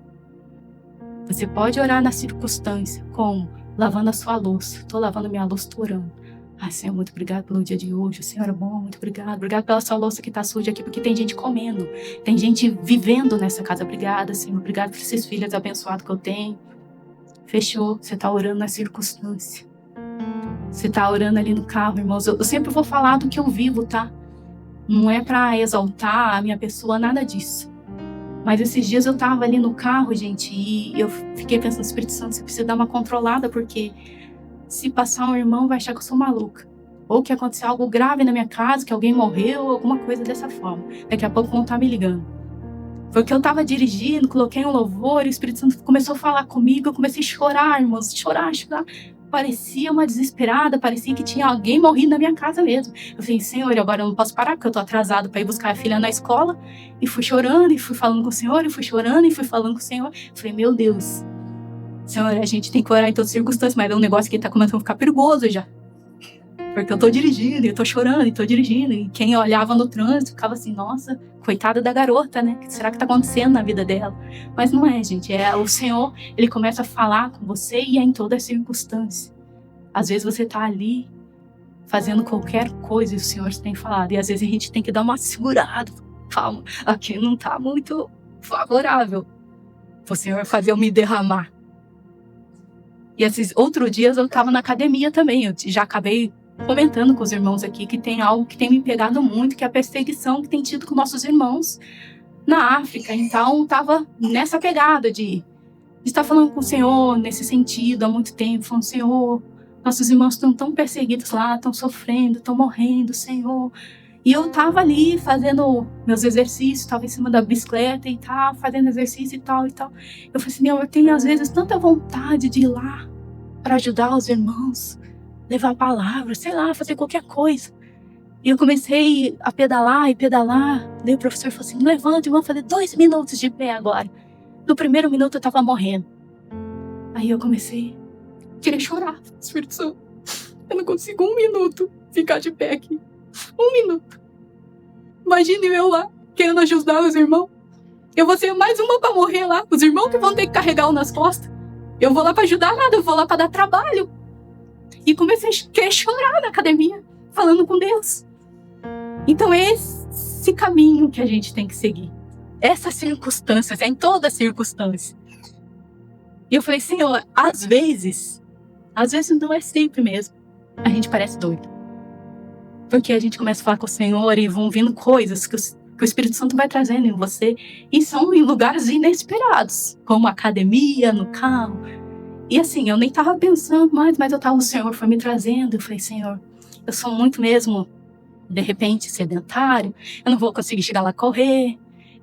Você pode orar na circunstância, como lavando a sua louça. Estou lavando minha louça, estou orando. Ai, Senhor, muito obrigado pelo dia de hoje. O Senhor é bom, muito obrigado. Obrigado pela sua louça que está suja aqui, porque tem gente comendo. Tem gente vivendo nessa casa. Obrigada, Senhor. Obrigado por esses filhos abençoados que eu tenho. Fechou. Você está orando na circunstância. Você está orando ali no carro, irmãos. Eu sempre vou falar do que eu vivo, tá? Não é para exaltar a minha pessoa, nada disso. Mas esses dias eu estava ali no carro, gente, e eu fiquei pensando, Espírito Santo, você precisa dar uma controlada, porque se passar um irmão vai achar que eu sou maluca. Ou que aconteceu algo grave na minha casa, que alguém morreu, alguma coisa dessa forma. Daqui a pouco vão estar me ligando. Foi que eu estava dirigindo, coloquei um louvor, e o Espírito Santo começou a falar comigo, eu comecei a chorar, irmãos, chorar. Parecia uma desesperada, parecia que tinha alguém morrido na minha casa mesmo. Eu falei, Senhor, agora eu não posso parar, porque eu tô atrasado para ir buscar a filha na escola. E fui chorando, e fui falando com o Senhor, e fui chorando, e fui falando com o Senhor. Eu falei, meu Deus, Senhor, a gente tem que orar em todas as circunstâncias, mas é um negócio que tá começando a ficar perigoso já. Porque eu tô dirigindo, e eu tô chorando, e tô dirigindo. E quem olhava no trânsito ficava assim, nossa, coitada da garota, né? O que será que tá acontecendo na vida dela? Mas não é, gente. É o Senhor, Ele começa a falar com você e é em todas as circunstâncias. Às vezes você tá ali fazendo qualquer coisa e o Senhor tem falado. E às vezes a gente tem que dar uma segurada. Calma, aqui não tá muito favorável pro Senhor fazer eu me derramar. E esses outros dias eu tava na academia também. Eu já acabei comentando com os irmãos aqui que tem algo que tem me pegado muito, que é a perseguição que tem tido com nossos irmãos na África. Então, tava nessa pegada de estar falando com o Senhor nesse sentido há muito tempo, falando, Senhor, nossos irmãos estão tão perseguidos lá, estão sofrendo, estão morrendo, Senhor. E eu estava ali fazendo meus exercícios, estava em cima da bicicleta e tal, fazendo exercício e tal e tal. Eu falei assim, Senhor, eu tenho às vezes tanta vontade de ir lá para ajudar os irmãos, levar a palavra, sei lá, fazer qualquer coisa. E eu comecei a pedalar e pedalar. Daí o professor falou assim, levante, vamos fazer 2 minutos de pé agora. No primeiro minuto eu estava morrendo. Aí eu comecei a querer chorar. Espírito Santo, eu não consigo 1 minuto ficar de pé aqui. 1 minuto. Imagine eu lá, querendo ajudar os irmãos. Eu vou ser mais uma para morrer lá. Os irmãos que vão ter que carregar um nas costas. Eu vou lá para ajudar nada, eu vou lá para dar trabalho. E comecei a querer chorar na academia, falando com Deus. Então é esse caminho que a gente tem que seguir. Essas circunstâncias, é em toda circunstância. E eu falei, Senhor, às vezes não é sempre mesmo, a gente parece doido. Porque a gente começa a falar com o Senhor e vão vindo coisas que o Espírito Santo vai trazendo em você. E são em lugares inesperados, como academia, no carro. E assim, eu nem estava pensando mais, mas o Senhor foi me trazendo. Eu falei, Senhor, eu sou muito mesmo, de repente, sedentário. Eu não vou conseguir chegar lá correr.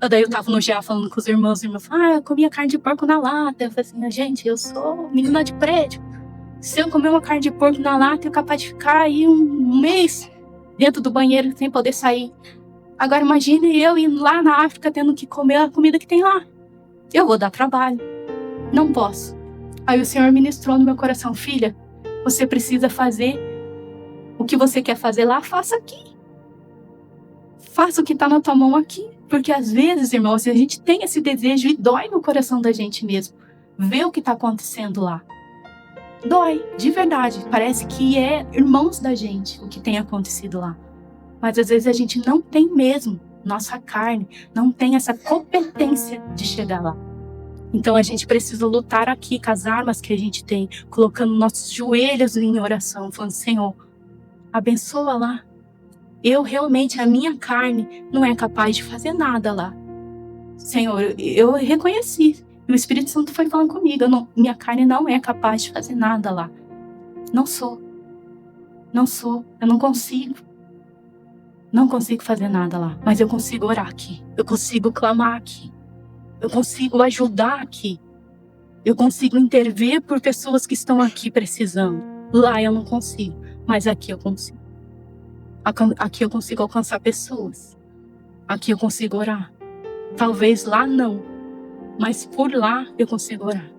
Daí eu tava no GA falando com os irmãos falaram, eu comia carne de porco na lata. Eu falei assim, gente, eu sou menina de prédio. Se eu comer uma carne de porco na lata, eu capaz de ficar aí um mês dentro do banheiro sem poder sair. Agora imagine eu ir lá na África tendo que comer a comida que tem lá. Eu vou dar trabalho. Não posso. Aí o Senhor ministrou no meu coração, filha, você precisa fazer o que você quer fazer lá, faça aqui. Faça o que está na tua mão aqui. Porque às vezes, irmãos, a gente tem esse desejo e dói no coração da gente mesmo. Ver o que está acontecendo lá. Dói, de verdade. Parece que é irmãos da gente o que tem acontecido lá. Mas às vezes a gente não tem mesmo, nossa carne, não tem essa competência de chegar lá. Então a gente precisa lutar aqui com as armas que a gente tem, colocando nossos joelhos em oração, falando, Senhor, abençoa lá. Eu realmente, a minha carne não é capaz de fazer nada lá. Senhor, eu reconheci. E o Espírito Santo foi falando comigo. Minha carne não é capaz de fazer nada lá. Não sou. Eu não consigo. Não consigo fazer nada lá. Mas eu consigo orar aqui. Eu consigo clamar aqui. Eu consigo ajudar aqui. Eu consigo intervir por pessoas que estão aqui precisando. Lá eu não consigo. Mas aqui eu consigo. Aqui eu consigo alcançar pessoas. Aqui eu consigo orar. Talvez lá não. Mas por lá eu consigo orar.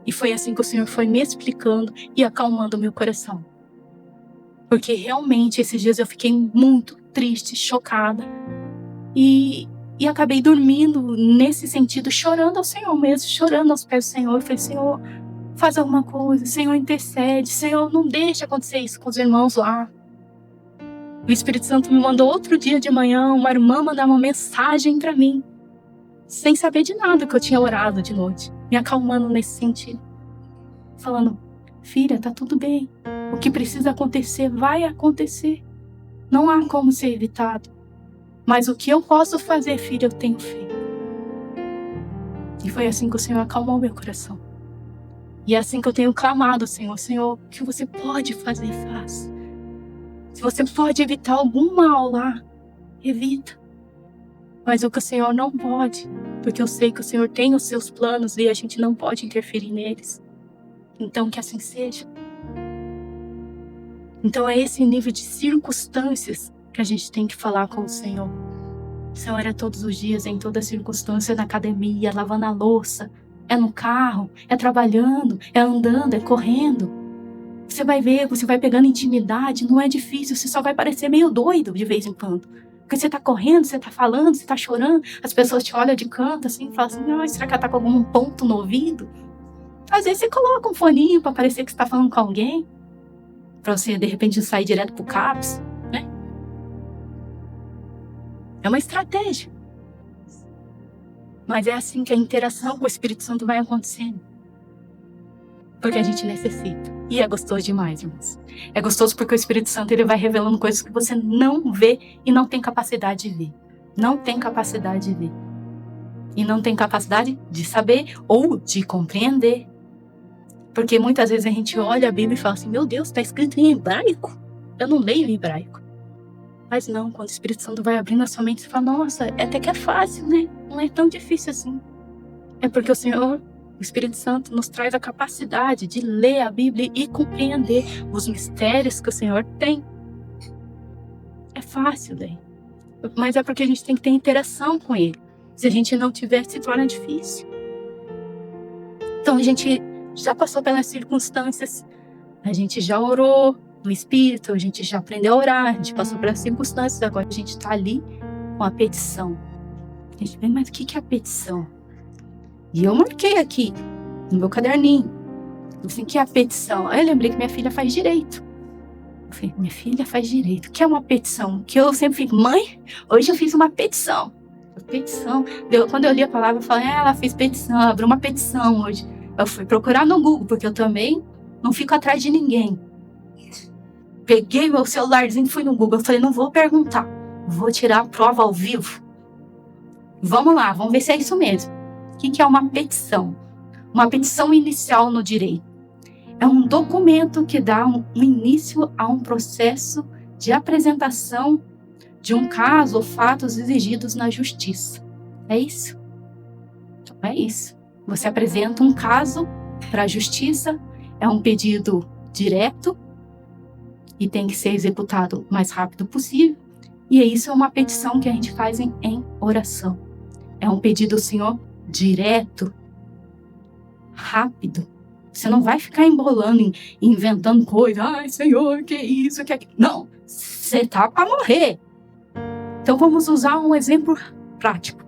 E foi assim que o Senhor foi me explicando e acalmando o meu coração. Porque realmente esses dias eu fiquei muito triste, chocada. E acabei dormindo nesse sentido, chorando ao Senhor mesmo, chorando aos pés do Senhor. Eu falei, Senhor, faz alguma coisa. Senhor, intercede. Senhor, não deixe acontecer isso com os irmãos lá. O Espírito Santo me mandou outro dia de manhã, uma irmã mandar uma mensagem para mim, sem saber de nada que eu tinha orado de noite, me acalmando nesse sentido. Falando, filha, tá tudo bem. O que precisa acontecer, vai acontecer. Não há como ser evitado. Mas o que eu posso fazer, filha, eu tenho feito. E foi assim que o Senhor acalmou meu coração. E é assim que eu tenho clamado, Senhor, o que você pode fazer, faça. Se você pode evitar algum mal lá, evita. Mas o que o Senhor não pode, porque eu sei que o Senhor tem os seus planos e a gente não pode interferir neles. Então que assim seja. Então é esse nível de circunstâncias que a gente tem que falar com o Senhor. O Senhor é todos os dias, em toda circunstância, na academia, lavando a louça, é no carro, é trabalhando, é andando, é correndo. Você vai ver, você vai pegando intimidade, não é difícil, você só vai parecer meio doido de vez em quando. Porque você tá correndo, você tá falando, você tá chorando, as pessoas te olham de canto assim e falam assim, será que ela tá com algum ponto no ouvido? Às vezes você coloca um foninho pra parecer que você tá falando com alguém, pra você de repente sair direto pro CAPS, né? É uma estratégia. Mas é assim que a interação com o Espírito Santo vai acontecendo. Porque a gente necessita. E é gostoso demais, irmãos. É gostoso porque o Espírito Santo ele vai revelando coisas que você não vê e não tem capacidade de ver. Não tem capacidade de ver. e não tem capacidade de saber ou de compreender. Porque muitas vezes a gente olha a Bíblia e fala assim, meu Deus, está escrito em hebraico? Eu não leio em hebraico. Mas não, quando o Espírito Santo vai abrindo a sua mente, você fala, nossa, até que é fácil, né? Não é tão difícil assim. É porque o Senhor, o Espírito Santo, nos traz a capacidade de ler a Bíblia e compreender os mistérios que o Senhor tem. É fácil ler. Mas é porque a gente tem que ter interação com Ele. Se a gente não tiver, se torna difícil. Então a gente já passou pelas circunstâncias, a gente já orou no Espírito, a gente já aprendeu a orar, a gente passou pelas circunstâncias, agora a gente está ali com a petição. A gente vê, mas o que é a petição? E eu marquei aqui, no meu caderninho, assim, o que é a petição? Aí eu lembrei que minha filha faz direito. Eu falei, minha filha faz direito. O que é uma petição? Que eu sempre fico, mãe, hoje eu fiz uma petição. Petição. Quando eu li a palavra, eu falei, ela fez petição, ela abriu uma petição hoje. Eu fui procurar no Google, porque eu também não fico atrás de ninguém. Peguei meu celularzinho e fui no Google. Eu falei, não vou perguntar. Vou tirar a prova ao vivo. Vamos lá, vamos ver se é isso mesmo. O que é uma petição? Uma petição inicial no direito. É um documento que dá um início a um processo de apresentação de um caso ou fatos exigidos na justiça. É isso? É isso. Você apresenta um caso para a justiça, é um pedido direto e tem que ser executado o mais rápido possível. E isso é uma petição que a gente faz em oração. É um pedido ao Senhor direto, rápido. Você não vai ficar embolando, inventando coisa. Ai, Senhor, que isso, que aquilo. Não, você tá para morrer. Então vamos usar um exemplo prático.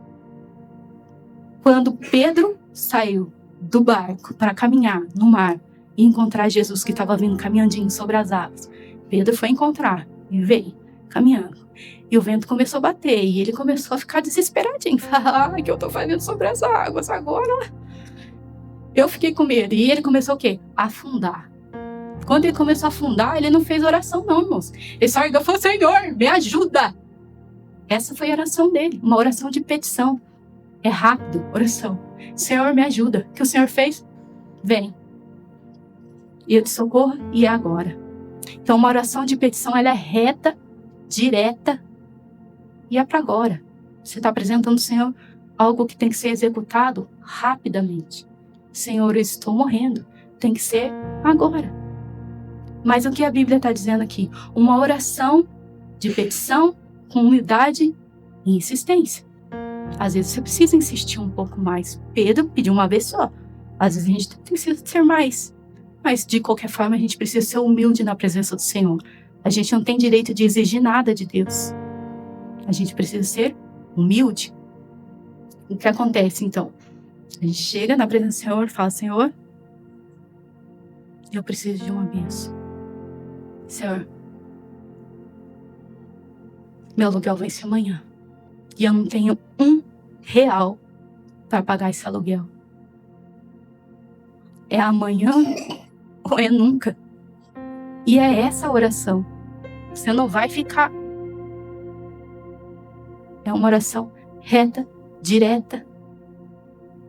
Quando Pedro saiu do barco para caminhar no mar e encontrar Jesus que estava vindo caminhandinho sobre as águas, Pedro foi encontrar e veio caminhando. E o vento começou a bater e ele começou a ficar desesperadinho. O que eu estou fazendo sobre as águas agora? Eu fiquei com medo. E ele começou o quê? A afundar. Quando ele começou a afundar, ele não fez oração não, irmãos. Ele só orou e falou, Senhor, me ajuda. Essa foi a oração dele, uma oração de petição. É rápido, oração. Senhor, me ajuda. O que o Senhor fez? Vem. E eu te socorro e é agora. Então, uma oração de petição, ela é reta, direta e é para agora. Você está apresentando ao Senhor algo que tem que ser executado rapidamente. Senhor, eu estou morrendo. Tem que ser agora. Mas o que a Bíblia está dizendo aqui? Uma oração de petição com humildade e insistência. Às vezes você precisa insistir um pouco mais. Pedro pediu uma vez só. Às vezes a gente precisa ser mais. Mas de qualquer forma a gente precisa ser humilde na presença do Senhor. A gente não tem direito de exigir nada de Deus. A gente precisa ser humilde. O que acontece então? A gente chega na presença do Senhor e fala, Senhor, eu preciso de uma bênção. Senhor, meu aluguel vence amanhã. E eu não tenho R$1 para pagar esse aluguel. É amanhã ou é nunca. E é essa a oração. Você não vai ficar. É uma oração reta, direta.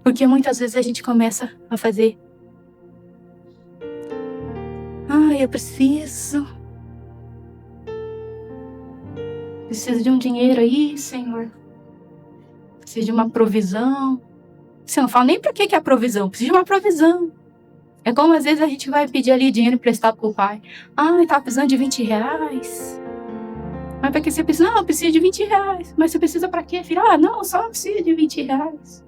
Porque muitas vezes a gente começa a fazer. Eu preciso de um dinheiro aí, Senhor. Preciso de uma provisão. Você não fala nem pra que é a provisão. Preciso de uma provisão. É como às vezes a gente vai pedir ali dinheiro emprestado pro pai. Tava precisando de R$20. Mas pra que você precisa? Não, eu preciso de R$20. Mas você precisa pra quê, filho? Não, só preciso de R$20.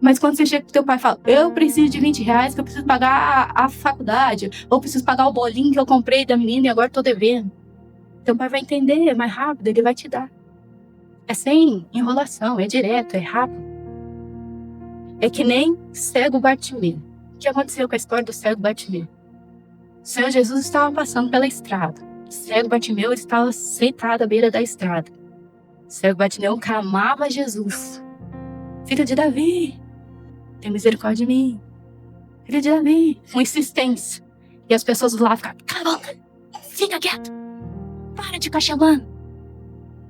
Mas quando você chega pro teu pai e fala, eu preciso de R$20 que eu preciso pagar a faculdade. Ou preciso pagar o bolinho que eu comprei da menina e agora tô devendo. Teu pai vai entender, é mais rápido, ele vai te dar. É sem enrolação, é direto, é rápido. É que nem cego Bartimeu. O que aconteceu com a história do cego Bartimeu? O Senhor Jesus estava passando pela estrada. O cego Bartimeu estava sentado à beira da estrada. O cego Bartimeu clamava a Jesus. Filho de Davi, tem misericórdia de mim. Filho de Davi, com insistência. E as pessoas lá ficavam, cala a boca, fica quieto. Para de ficar chamando.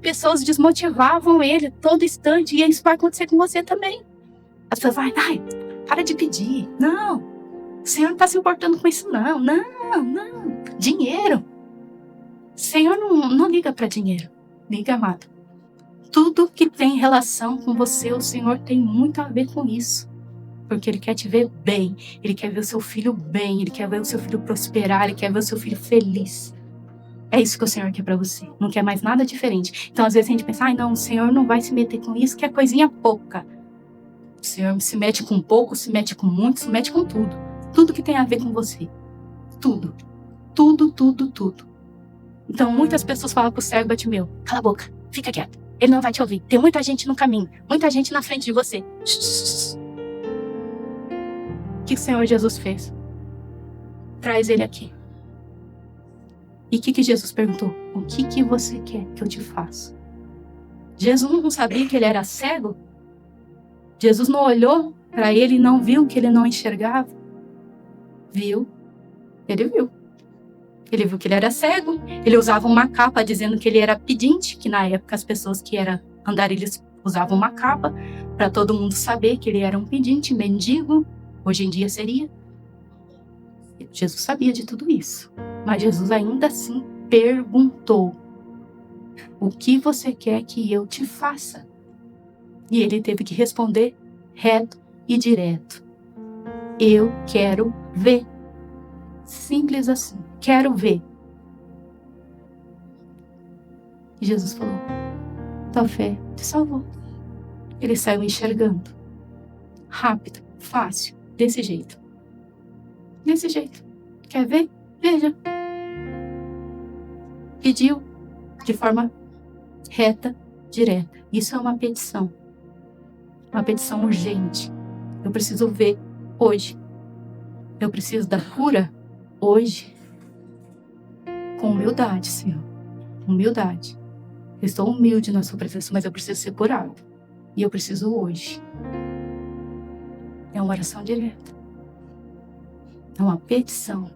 pessoas desmotivavam ele todo instante, e isso vai acontecer com você também. As pessoas falam, ai, para de pedir. Não, o Senhor não está se importando com isso, não. Dinheiro. O Senhor não liga para dinheiro. Liga, amado. Tudo que tem relação com você, o Senhor tem muito a ver com isso. Porque Ele quer te ver bem. Ele quer ver o seu filho bem. Ele quer ver o seu filho prosperar. Ele quer ver o seu filho feliz. É isso que o Senhor quer para você. Não quer mais nada diferente. Então, às vezes, a gente pensa, ai, não, o Senhor não vai se meter com isso, que é coisinha pouca. O Senhor se mete com pouco, se mete com muito, se mete com tudo. Tudo que tem a ver com você. Tudo. Tudo. Então, muitas pessoas falam pro cego Bartimeu, cala a boca, fica quieto. Ele não vai te ouvir. Tem muita gente no caminho. Muita gente na frente de você. O que o Senhor Jesus fez? Traz ele aqui. E o que Jesus perguntou? O que você quer que eu te faça? Jesus não sabia que ele era cego? Jesus não olhou para ele e não viu que ele não enxergava? Viu. Ele viu. Ele viu que ele era cego. Ele usava uma capa dizendo que ele era pedinte, que na época as pessoas que eram andarilhos usavam uma capa para todo mundo saber que ele era um pedinte, mendigo. Hoje em dia seria. Jesus sabia de tudo isso. Mas Jesus ainda assim perguntou: o que você quer que eu te faça? E ele teve que responder reto e direto: eu quero ver. Simples assim. Quero ver. E Jesus falou: tua fé te salvou. Ele saiu enxergando. Rápido, fácil, desse jeito. Desse jeito. Quer ver? Veja. Pediu de forma reta, direta. Isso é uma petição. Uma petição urgente. Eu preciso ver hoje. Eu preciso da cura hoje. Com humildade, Senhor. Humildade. Eu estou humilde na sua presença, mas eu preciso ser curado. E eu preciso hoje. É uma oração direta. É uma petição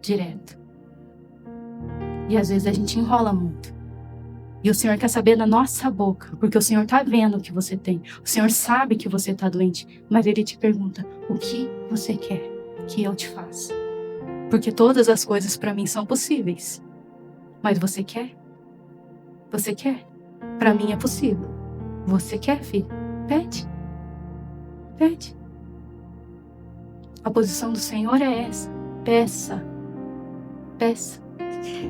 direta. E às vezes a gente enrola muito. E o Senhor quer saber da nossa boca, porque o Senhor está vendo o que você tem. O Senhor sabe que você está doente, mas Ele te pergunta: o que você quer que eu te faça? Porque todas as coisas para mim são possíveis. Mas você quer? Você quer? Para mim é possível. Você quer, filho? Pede. Pede. A posição do Senhor é essa. Peça. Peça.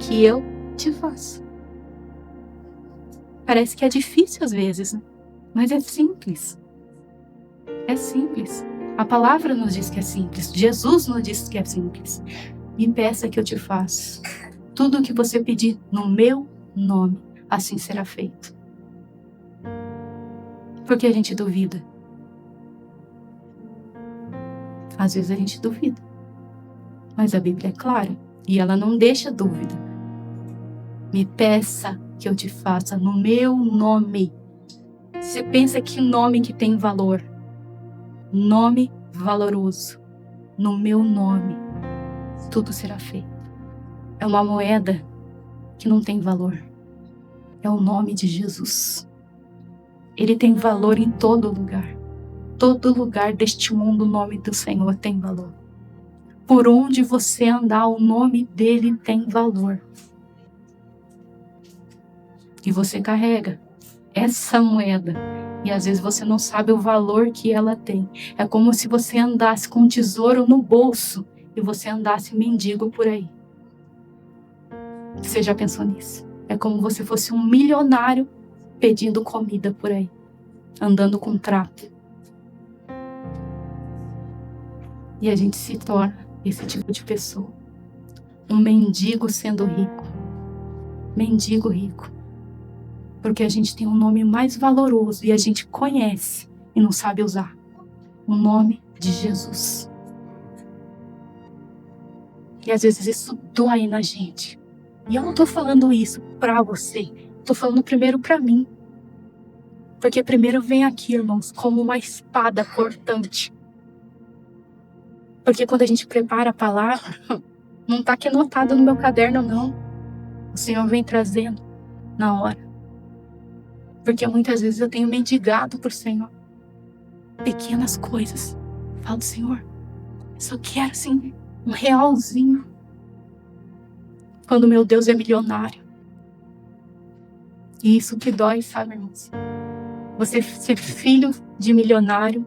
Que eu te faça. Parece que é difícil às vezes, né? Mas é simples. É simples. A palavra nos diz que é simples. Jesus nos diz que é simples. E peça que eu te faça. Tudo o que você pedir no meu nome, assim será feito. Porque a gente duvida. Às vezes a gente duvida. Mas a Bíblia é clara. E ela não deixa dúvida. Me peça que eu te faça no meu nome. Você pensa que nome que tem valor? Nome valoroso. No meu nome, tudo será feito. É uma moeda que não tem valor. É o nome de Jesus. Ele tem valor em todo lugar. Todo lugar deste mundo, o nome do Senhor tem valor. Por onde você andar, o nome dele tem valor. E você carrega essa moeda. E às vezes você não sabe o valor que ela tem. É como se você andasse com um tesouro no bolso e você andasse mendigo por aí. Você já pensou nisso? É como se você fosse um milionário pedindo comida por aí. Andando com trapo. E a gente se torna esse tipo de pessoa. Um mendigo sendo rico. Mendigo rico. Porque a gente tem um nome mais valoroso e a gente conhece e não sabe usar. O nome de Jesus. E às vezes isso dói na gente. E eu não estou falando isso para você. Estou falando primeiro para mim. Porque primeiro vem aqui, irmãos, como uma espada cortante. Porque quando a gente prepara a palavra, não está aqui anotado no meu caderno, não. O Senhor vem trazendo na hora. Porque muitas vezes eu tenho mendigado por Senhor. Pequenas coisas. Falo, Senhor, eu só quero assim, um realzinho. Quando meu Deus é milionário. E isso que dói, sabe, irmãos? Você ser filho de milionário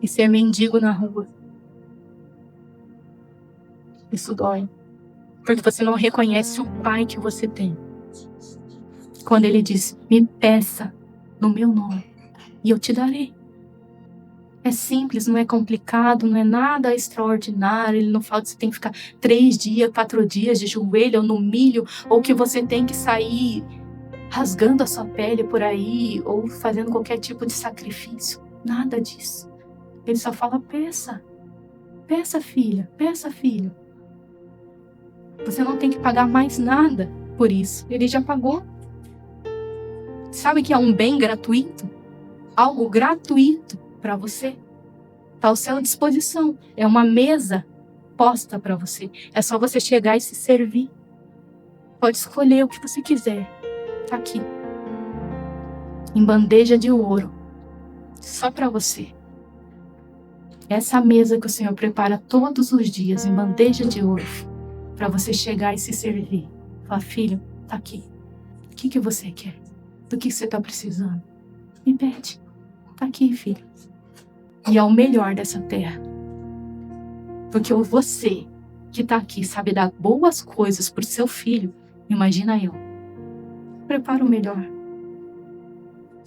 e ser mendigo na rua. Isso dói. Porque você não reconhece o Pai que você tem. Quando Ele diz, me peça no meu nome e eu te darei. É simples, não é complicado, não é nada extraordinário. Ele não fala que você tem que ficar 3 dias, 4 dias de joelho ou no milho, ou que você tem que sair rasgando a sua pele por aí, ou fazendo qualquer tipo de sacrifício. Nada disso. Ele só fala, peça. Peça, filha, peça, filho. Você não tem que pagar mais nada por isso. Ele já pagou. Sabe que é um bem gratuito? Algo gratuito para você. Está ao seu disposição. É uma mesa posta para você. É só você chegar e se servir. Pode escolher o que você quiser. Está aqui. Em bandeja de ouro. Só para você. Essa mesa que o Senhor prepara todos os dias em bandeja de ouro. Para você chegar e se servir. Fala, filho, está aqui. O que você quer? Do que você está precisando? Me pede. Está aqui, filho. E é o melhor dessa terra. Porque você que está aqui sabe dar boas coisas para o seu filho. Imagina eu. Prepara o melhor.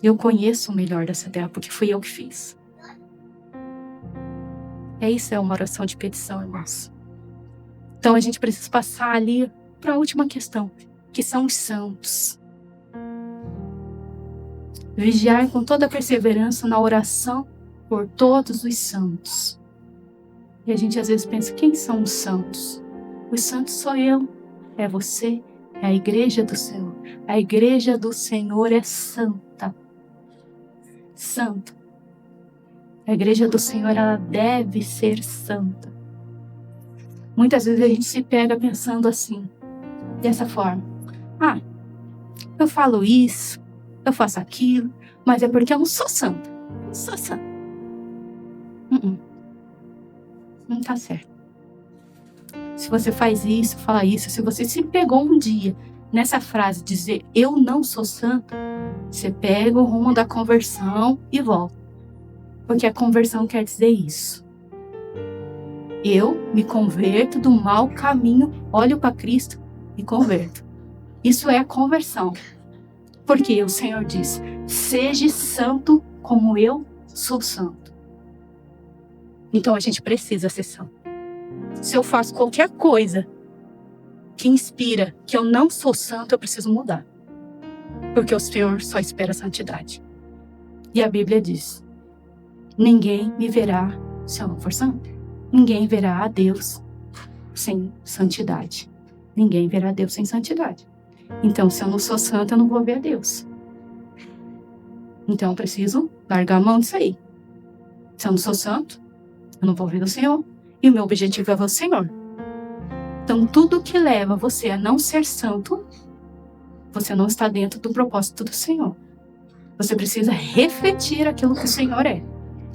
Eu conheço o melhor dessa terra porque fui eu que fiz. Isso é uma oração de petição, irmãos. Então a gente precisa passar ali para a última questão, que são os santos. Vigiar com toda a perseverança na oração por todos os santos. E a gente às vezes pensa, quem são os santos? Os santos sou eu, é você, é a igreja do Senhor. A igreja do Senhor é santa. Santa. A igreja do Senhor, ela deve ser santa. Muitas vezes a gente se pega pensando assim, dessa forma. Eu falo isso, eu faço aquilo, mas é porque eu não sou santa. Não sou santa. Não está certo. Se você faz isso, fala isso, se você se pegou um dia nessa frase, dizer eu não sou santo, você pega o rumo da conversão e volta. Porque a conversão quer dizer isso. Eu me converto do mau caminho, olho para Cristo e converto. Isso é a conversão. Porque o Senhor diz, seja santo como eu sou santo. Então a gente precisa ser santo. Se eu faço qualquer coisa que inspira que eu não sou santo, eu preciso mudar. Porque o Senhor só espera a santidade. E a Bíblia diz, ninguém me verá se eu não for santo. Ninguém verá a Deus sem santidade. Ninguém verá a Deus sem santidade. Então, se eu não sou santo, eu não vou ver a Deus. Então, eu preciso largar a mão disso aí. Se eu não sou santo, eu não vou ver o Senhor. E o meu objetivo é ver o Senhor. Então, tudo que leva você a não ser santo, você não está dentro do propósito do Senhor. Você precisa refletir aquilo que o Senhor é.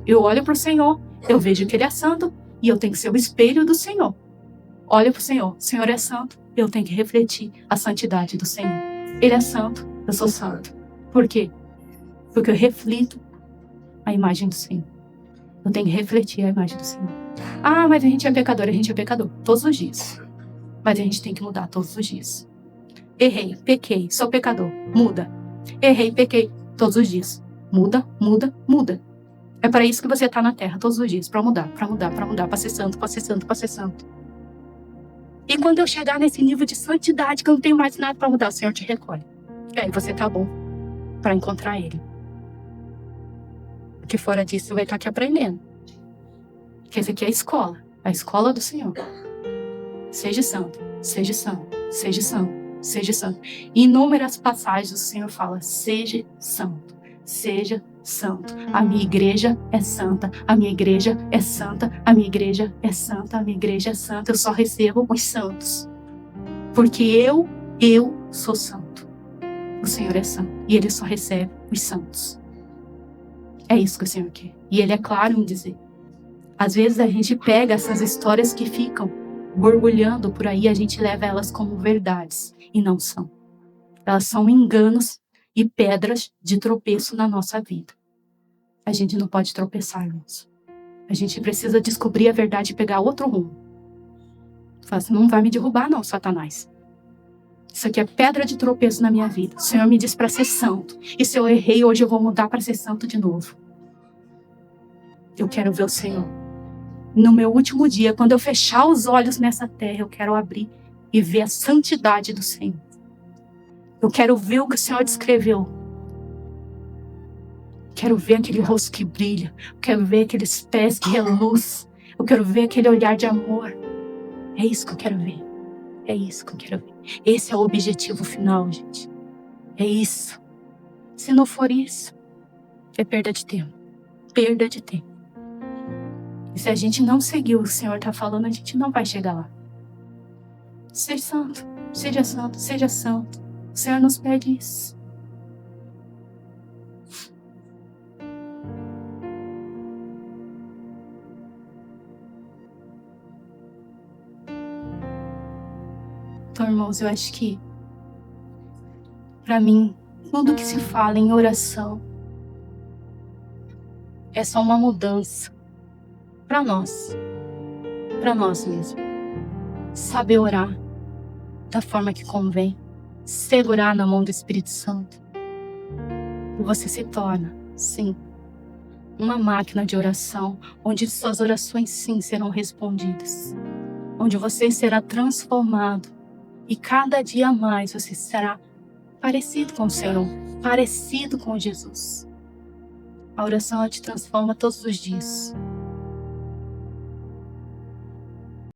Eu olho para o Senhor, eu vejo que Ele é santo, e eu tenho que ser o espelho do Senhor. Olho para o Senhor é santo, eu tenho que refletir a santidade do Senhor. Ele é santo, eu sou santo. Por quê? Porque eu reflito a imagem do Senhor. Eu tenho que refletir a imagem do Senhor. Mas a gente é pecador, todos os dias. Mas a gente tem que mudar todos os dias. Errei, pequei, sou pecador, muda. Errei, pequei, todos os dias. Muda, muda, muda. É para isso que você está na terra todos os dias, para mudar, para ser santo, para ser santo, para ser santo. E quando eu chegar nesse nível de santidade, que eu não tenho mais nada para mudar, o Senhor te recolhe. E aí você tá bom para encontrar Ele. Porque fora disso, você vai estar aqui aprendendo. Porque essa aqui é a escola do Senhor. Seja santo, seja santo, seja santo, seja santo. Em inúmeras passagens o Senhor fala, seja santo, seja santo. A minha igreja é santa, a minha igreja é santa, a minha igreja é santa, a minha igreja é santa. Eu só recebo os santos. Porque eu sou santo. o Senhor é santo e Ele só recebe os santos. É isso que o Senhor quer. E Ele é claro em dizer. Às vezes a gente pega essas histórias que ficam borbulhando por aí, a gente leva elas como verdades e não são. Elas são enganos e pedras de tropeço na nossa vida. A gente não pode tropeçar, irmãos. A gente precisa descobrir a verdade e pegar outro rumo. Fala assim, não vai me derrubar não, Satanás. Isso aqui é pedra de tropeço na minha vida. O Senhor me diz para ser santo. E se eu errei, hoje eu vou mudar para ser santo de novo. Eu quero ver o Senhor. No meu último dia, quando eu fechar os olhos nessa terra, eu quero abrir e ver a santidade do Senhor. Eu quero ver o que o Senhor descreveu. Quero ver aquele rosto que brilha. Quero ver aqueles pés que reluz. Eu quero ver aquele olhar de amor. É isso que eu quero ver. É isso que eu quero ver. Esse é o objetivo final, gente. É isso. Se não for isso, é perda de tempo. Perda de tempo. E se a gente não seguir o que o Senhor está falando, a gente não vai chegar lá. Seja santo, seja santo, seja santo. O Senhor nos pede isso. Então, irmãos, eu acho que, para mim, tudo que se fala em oração é só uma mudança para nós mesmos. Saber orar da forma que convém, segurar na mão do Espírito Santo. E você se torna, sim, uma máquina de oração, onde suas orações, sim, serão respondidas. Onde você será transformado. E cada dia mais você será parecido com o Senhor, parecido com Jesus. A oração ela te transforma todos os dias.